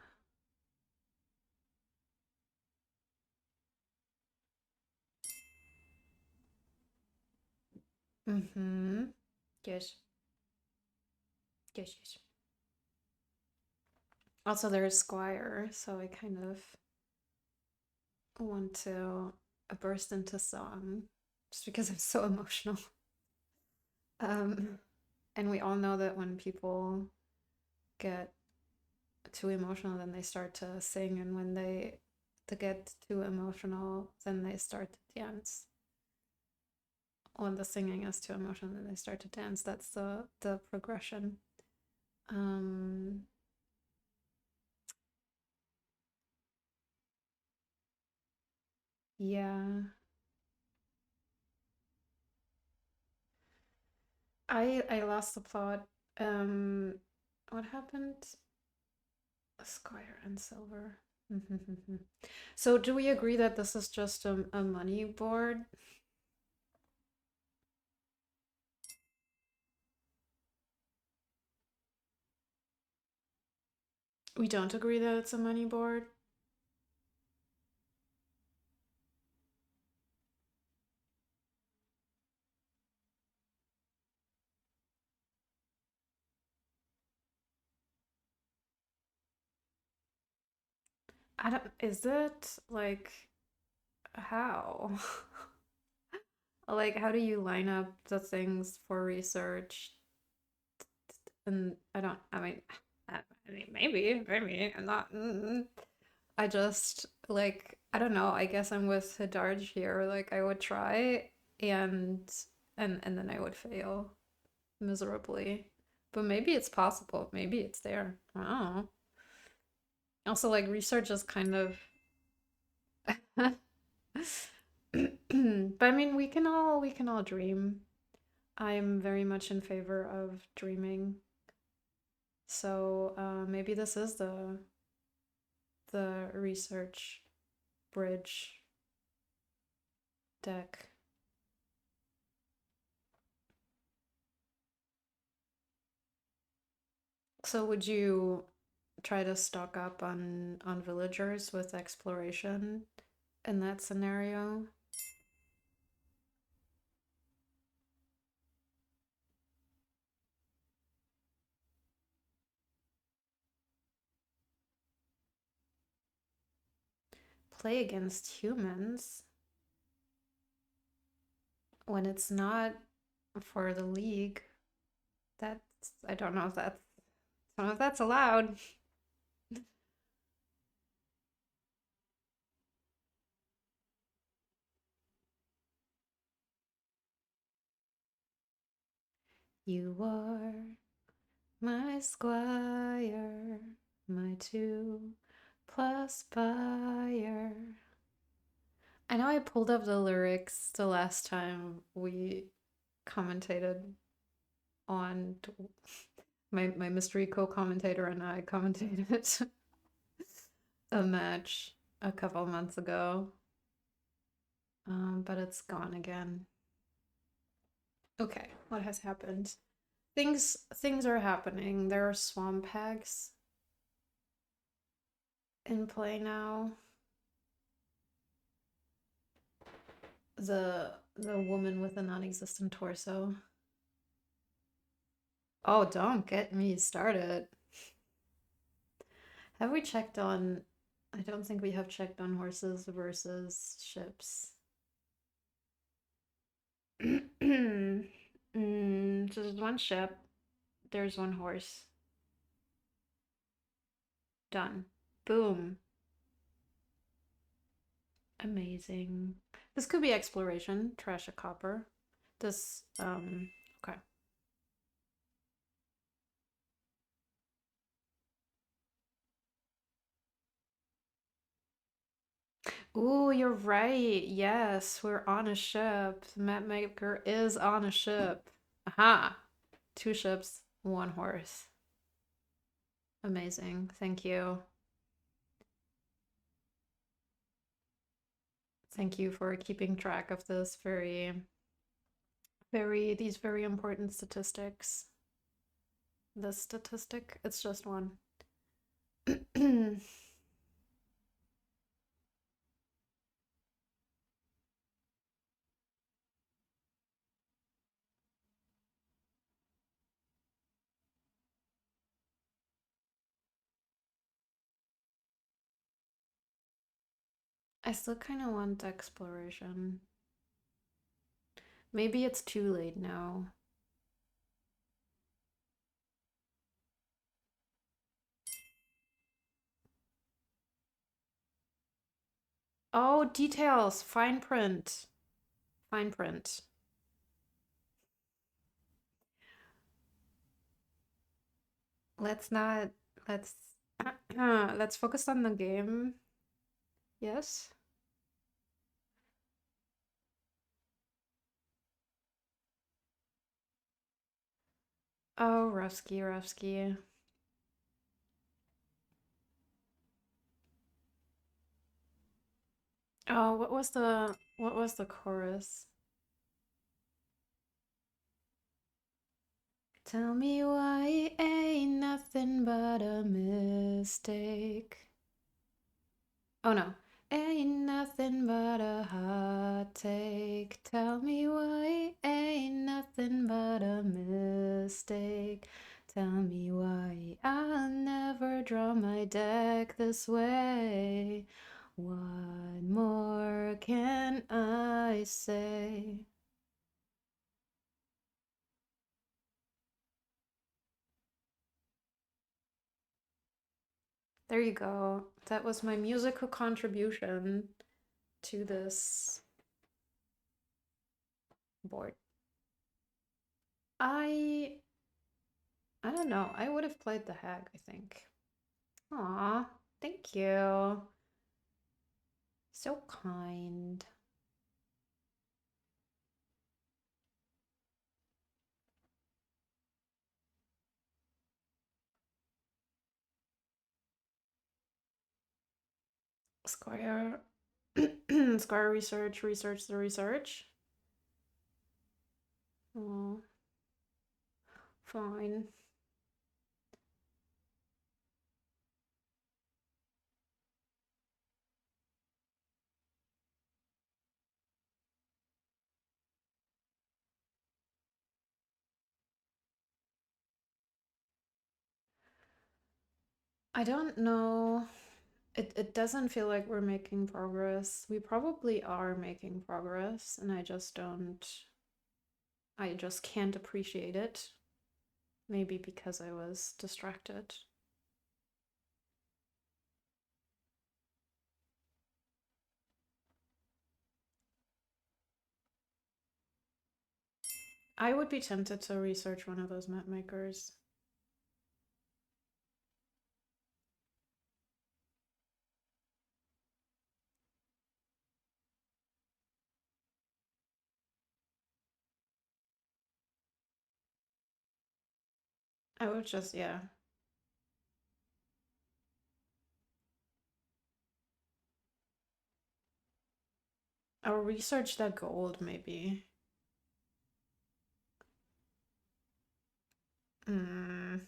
mm-hmm. Yes. Yes, yes. Also, there's Squire, so I kind of want to burst into song just because I'm so emotional. Um, and we all know that when people get too emotional, then they start to sing, and when they to get too emotional, then they start to dance. When the singing is too emotional, then they start to dance. That's the progression. Um, yeah, I lost the plot. What happened? Squire and silver. So do we agree that this is just a money board? We don't agree that it's a money board. I don't, is it like how? Like, how do you line up the things for research? And I mean, maybe, I'm not. I just, like, I don't know. I guess I'm with Hidarj here. Like, I would try and, and then I would fail miserably. But maybe it's possible. Maybe it's there. I don't know. Also, like, research is kind of. But I mean, we can all dream. I'm very much in favor of dreaming. So maybe this is the research bridge deck. So would you try to stock up on villagers with exploration in that scenario? Play against humans when it's not for the league. That's I don't know if that's allowed. You are my squire, my 2+ buyer. I know I pulled up the lyrics the last time we commentated on my mystery co-commentator and I commentated a match a couple months ago. But it's gone again. Okay, what has happened? Things are happening. There are swamp hags in play now. The woman with a non-existent torso. Oh, don't get me started. Have we checked on? I don't think we have checked on horses versus ships. Just one ship. There's one horse. Done. Boom. Amazing. This could be exploration. Trash a copper. This, okay. Ooh, you're right. Yes, we're on a ship. The map maker is on a ship. Aha. Two ships, one horse. Amazing. Thank you. Thank you for keeping track of this these very important statistics. This statistic, it's just one. I still kind of want exploration. Maybe it's too late now. Oh, details, fine print. Fine print. Let's not let's let's focus on the game. Yes. Oh, Rusky, Rusky. Oh, what was the chorus? Tell me why it ain't nothing but a mistake. Oh no. Ain't nothing but a hot take. Tell me why it ain't nothing but a mistake. Tell me why I'll never draw my deck this way. What more can I say? There you go. That was my musical contribution to this board. I I don't know. I would have played the hag, I think. Aw, thank you. So kind. Square. Square research, research the research. Oh, fine. I don't know. It doesn't feel like we're making progress. We probably are making progress, and I just can't appreciate it. Maybe because I was distracted. I would be tempted to research one of those map makers. I would just, yeah. I'll research that gold, maybe. Hmm.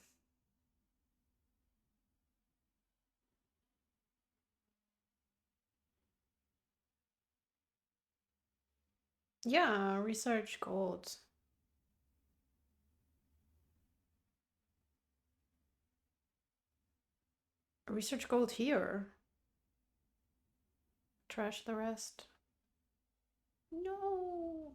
Yeah, research gold. Research gold here. Trash the rest. No.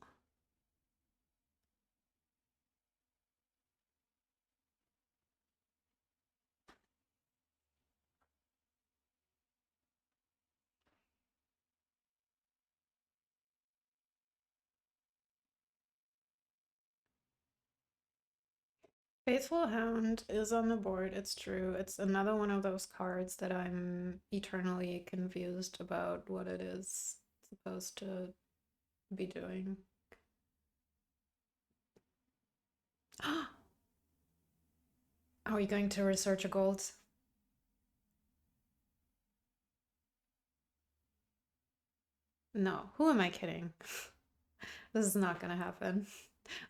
Faithful Hound is on the board, it's true. It's another one of those cards that I'm eternally confused about what it is supposed to be doing. Are we going to research a gold? No, who am I kidding? This is not gonna happen.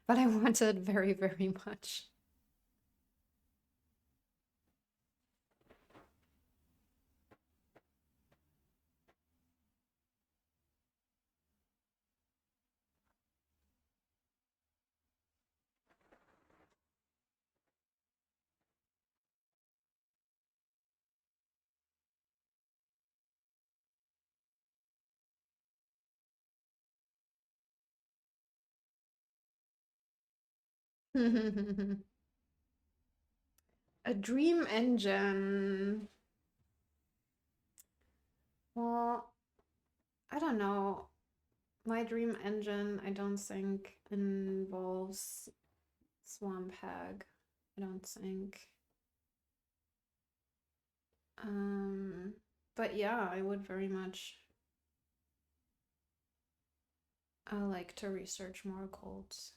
But I want it very, very much. A dream engine. Well, I don't know. My dream engine, I don't think involves Swamp Hag. I don't think. Um, but yeah, I would very much like to research more cults.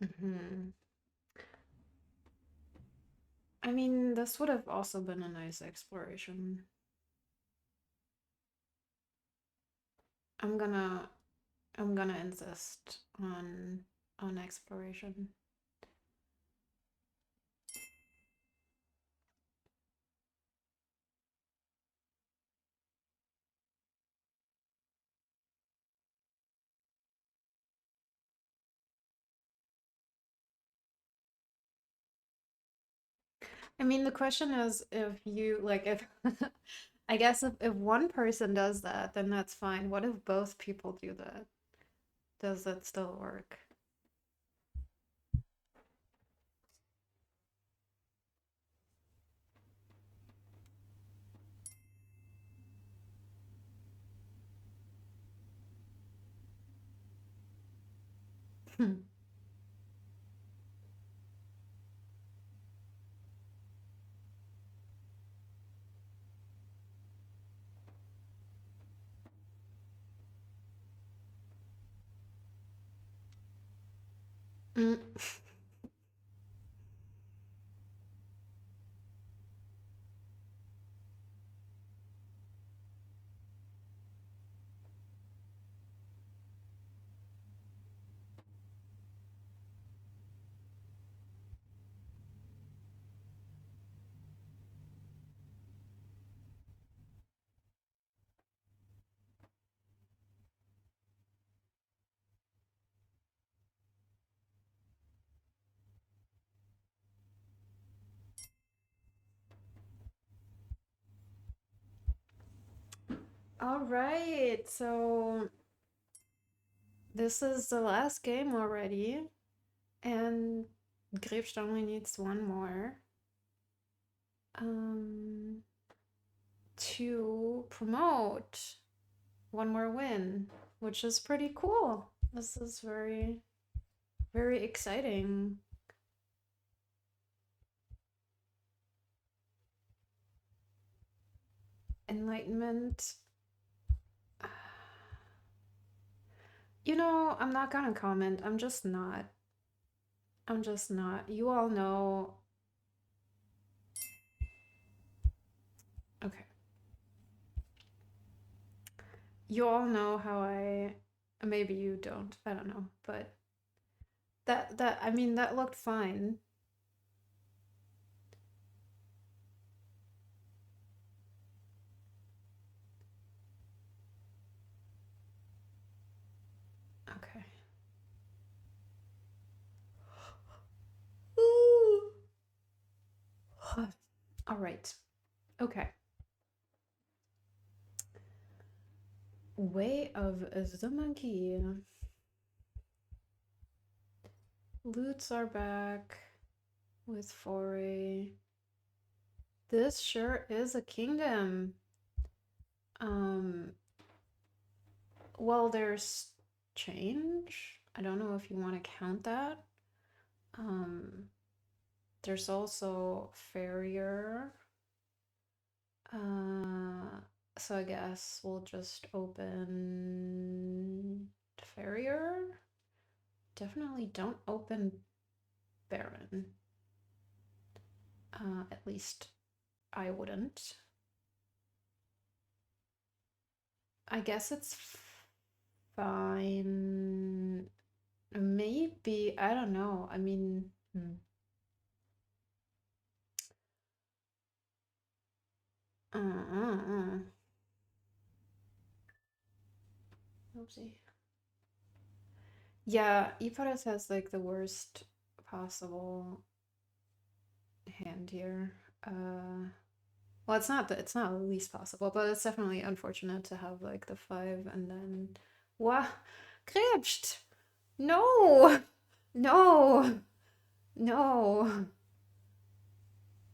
Hmm. I mean, this would have also been a nice exploration. I'm gonna I'm gonna insist on exploration. I mean, the question is if you like if I guess if one person does that, then that's fine. What if both people do that? Does that still work? Mm. All right, so this is the last game already, and grebst only needs one more um, to promote one more win, which is pretty cool. This is very, very exciting. Enlightenment. You know, I'm not gonna comment. I'm just not. I'm just not. You all know. Okay. You all know how I. Maybe you don't. I don't know. But I mean, that looked fine. Okay. All right. Okay. Way of the monkey. Loots are back with foray. This sure is a kingdom. Um, well, there's change. I don't know if you want to count that. Um, there's also farrier. So I guess we'll just open farrier. Definitely don't open baron. At least I wouldn't. I guess it's fine. Maybe, I don't know. I mean, uh, uh, uh. Oopsie. Yeah, iparres has like the worst possible hand here. Well, it's not the least possible, but it's definitely unfortunate to have like the five and then what? Grebst! No! No! No!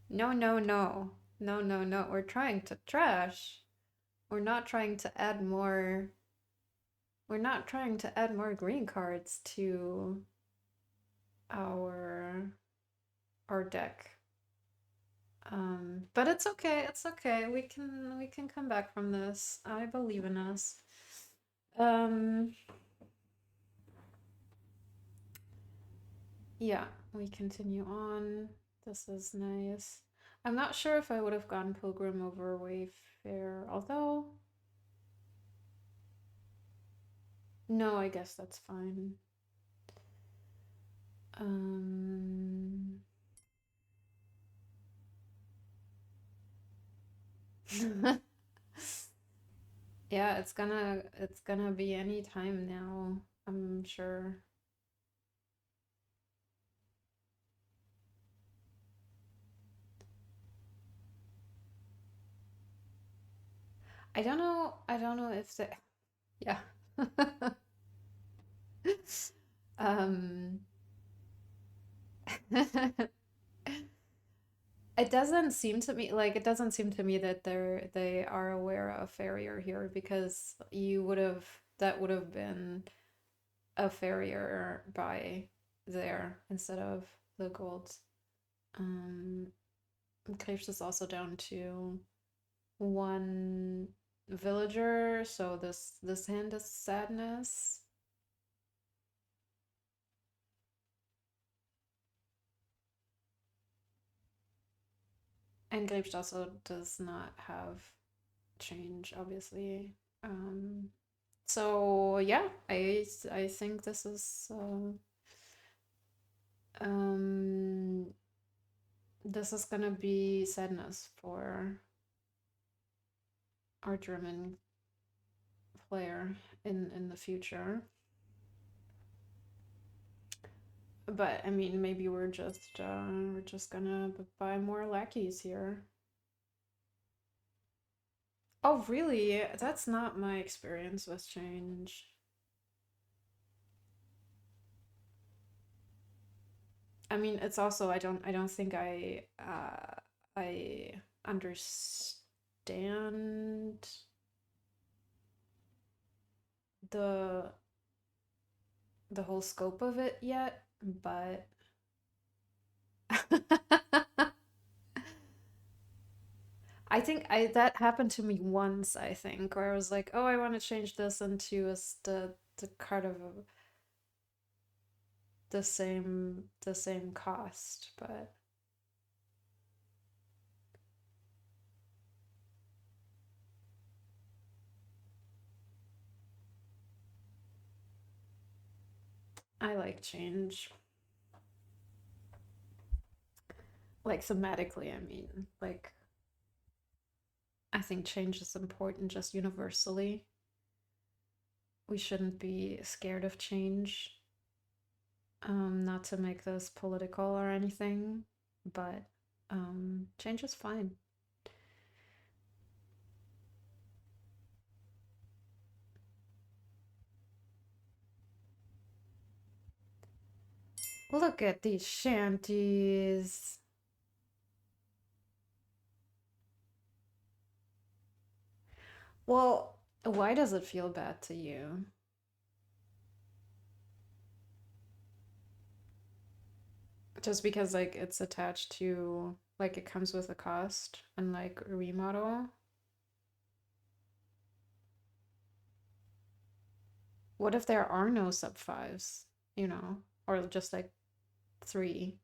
No, no, no. No, no, no. We're trying to trash. We're not trying to add more. We're not trying to add more green cards to our our deck. But it's okay. It's okay. We can come back from this. I believe in us. Um, Yeah, we continue on. This is nice. I'm not sure if I would have gone Pilgrim over Wayfair, although, no, I guess that's fine. Um, yeah, it's gonna be any time now, I'm sure. I don't know if the yeah. Um, it doesn't seem to me that they are aware of farrier here because that would have been a farrier by there instead of the golds. Um, Krebs is also down to one villager, so this hand is sadness. And Krebs also does not have change, obviously. Um, so yeah, I think um this is gonna be sadness for our German player in the future. But I mean, maybe we're just gonna buy more lackeys here. Oh, really? That's not my experience with change. I mean, it's also I don't think I understand the the whole scope of it yet, but I think I that happened to me once, I think, where I was like, "Oh, I want to change this into the card of the same cost," but I like change. Like thematically, I mean, like I think change is important just universally. We shouldn't be scared of change. Not to make this political or anything, but change is fine. Look at these shanties. Well, why does it feel bad to you? Just because like it's attached to like it comes with a cost and like a remodel? What if there are no sub fives, you know, or just like three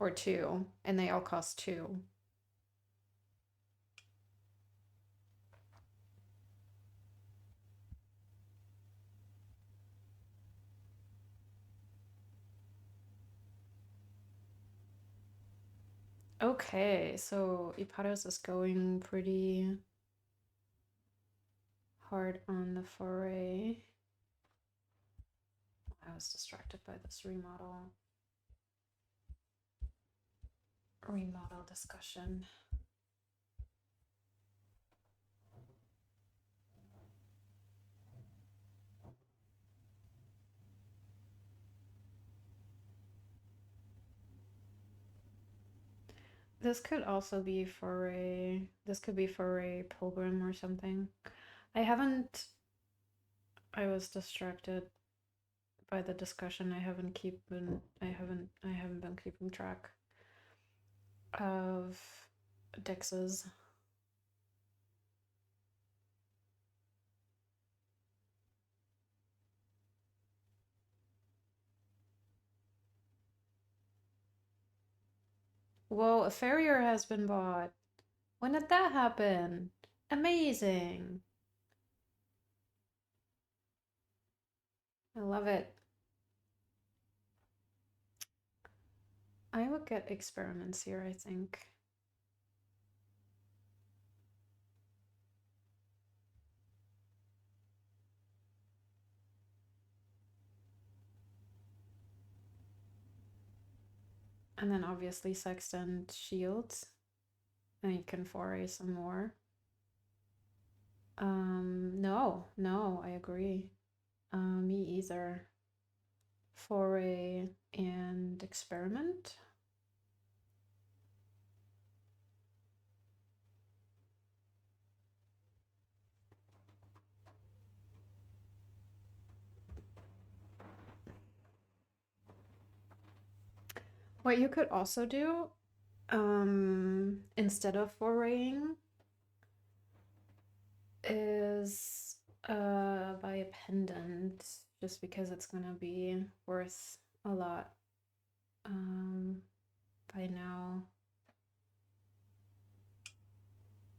or two and they all cost two? Okay, so iparres is going pretty hard on the foray. I was distracted by this remodel discussion. This could be for a pilgrim or something. I haven't I was distracted by the discussion. I haven't been keeping track of Dix's. Whoa, a farrier has been bought. When did that happen? Amazing. I love it. I would get experiments here, I think. And then obviously sextant shields. And you can foray some more. No, I agree. Me either. Foray and experiment. What you could also do, instead of foraying, is buy a pendant, just because it's gonna be worth a lot by now.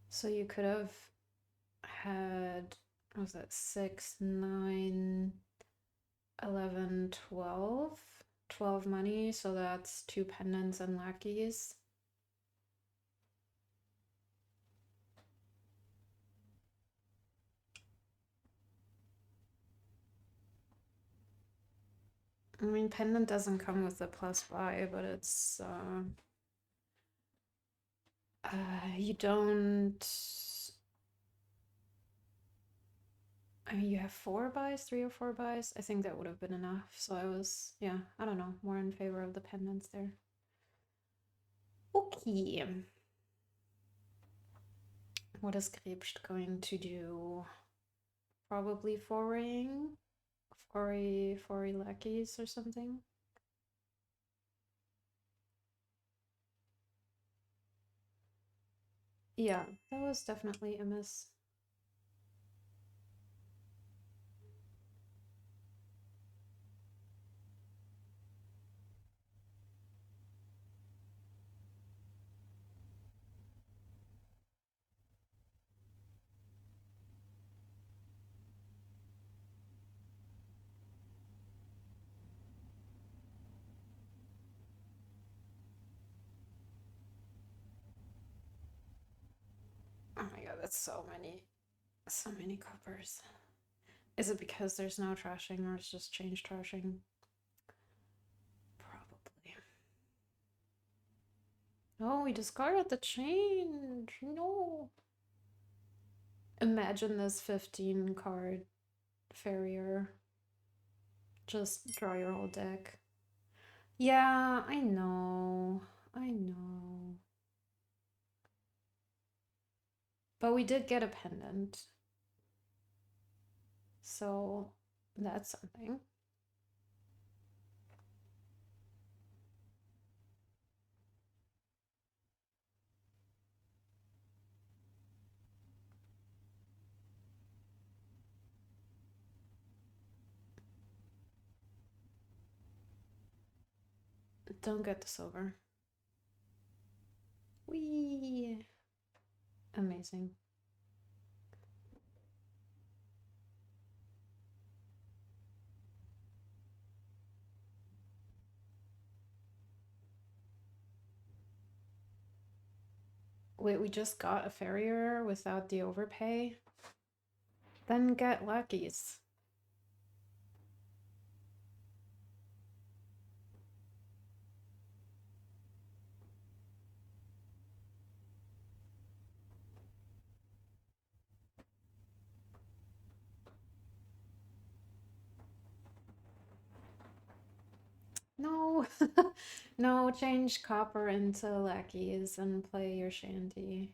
So you could have had, what was that, 6, 9, 11, 12? 12 money, so that's 2 pendants and lackeys. I mean, pendant doesn't come with the plus buy, but it's you don't. I mean, you have 4 buys, 3 or 4 buys. I think that would have been enough. So I was, yeah, I don't know, more in favor of the pendants there. Okay. What is grebst going to do? Probably foraying, foray lackeys or something. Yeah, that was definitely a miss. Oh my god, that's so many coppers. Is it because there's no trashing or it's just change trashing? Probably. Oh, we discarded the change. No. Imagine this 15 card farrier. Just draw your whole deck. Yeah, I know. I know. But we did get a pendant. So that's something. Don't get the silver. Whee! Amazing. Wait, we just got a farrier without the overpay? Then get lackeys. No, no, change copper into lackeys and play your shanty.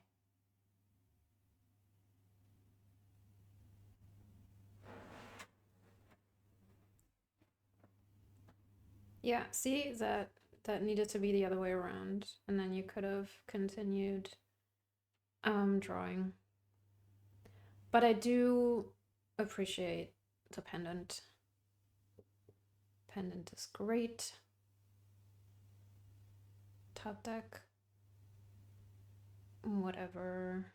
Yeah, see, that needed to be the other way around, and then you could have continued drawing. But I do appreciate the pendant. Pendant is great. Top deck. whatever.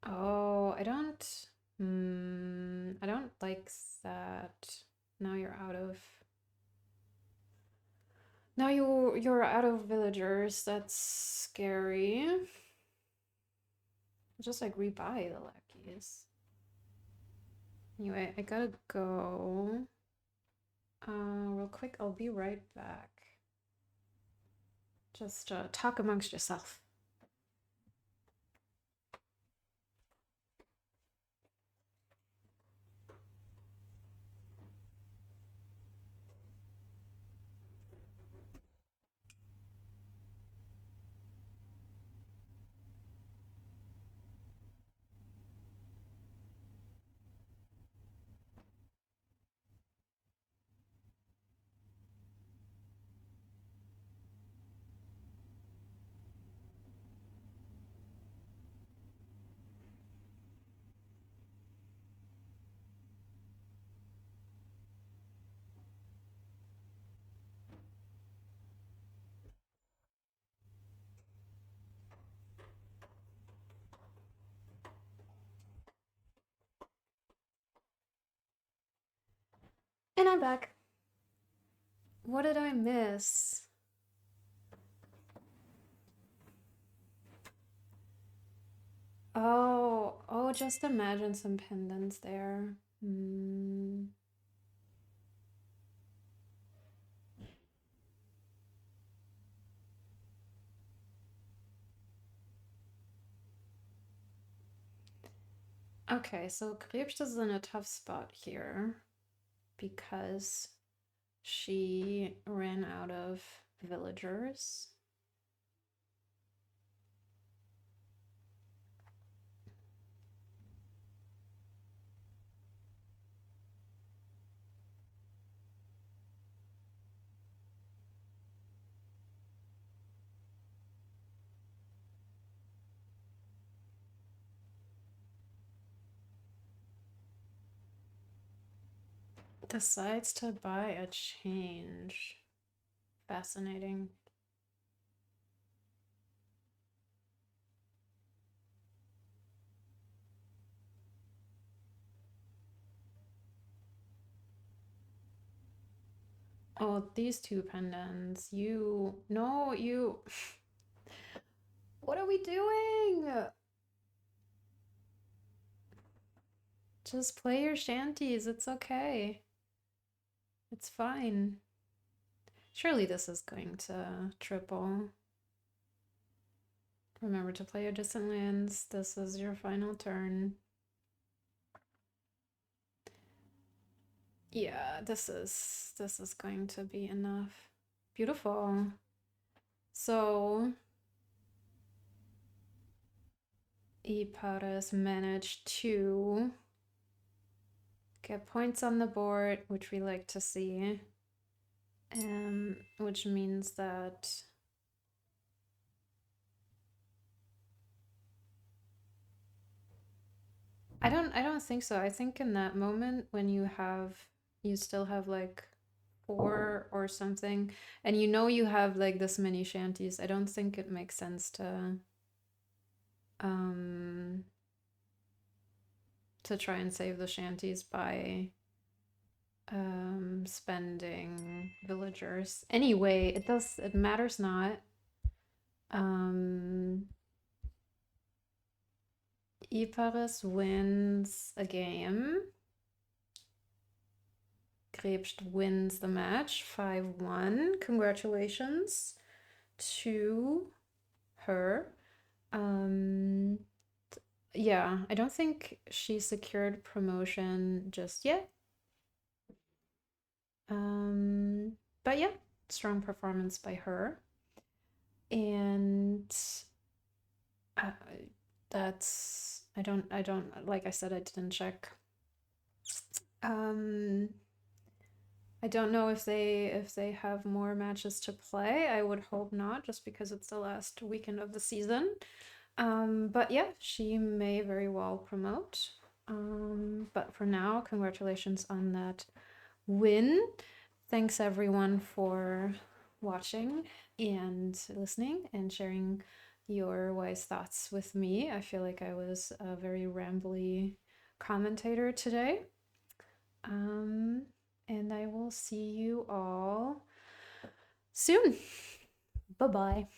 Oh, I don't like that. Now you're out of Now you're out of villagers. That's scary. Just like rebuy the lackeys. Anyway, I gotta go. Real quick, I'll be right back. Just talk amongst yourself. And I'm back. What did I miss? Oh, just imagine some pendants there. Okay, so grebst is in a tough spot here because she ran out of villagers. Decides to buy a change. Fascinating. Oh, these two pendants. No, you. What are we doing? Just play your shanties. It's okay. It's fine. Surely this is going to triple. Remember to play your distant lands. This is your final turn. Yeah, this is going to be enough. Beautiful. So iparres managed to get points on the board, which we like to see. Which means that I don't think so. I think in that moment when you still have like 4 or something, and you have like this many shanties, I don't think it makes sense to try and save the shanties by spending villagers. Anyway, it matters not. Iparres wins a game. Grebst wins the match 5-1. Congratulations to her. Yeah, I don't think she secured promotion just yet. But yeah, strong performance by her. And that's I don't like I said, I didn't check. I don't know if they have more matches to play. I would hope not, just because it's the last weekend of the season. But yeah, she may very well promote. But for now, congratulations on that win. Thanks everyone for watching and listening and sharing your wise thoughts with me. I feel like I was a very rambly commentator today. Um, and I will see you all soon. Bye bye.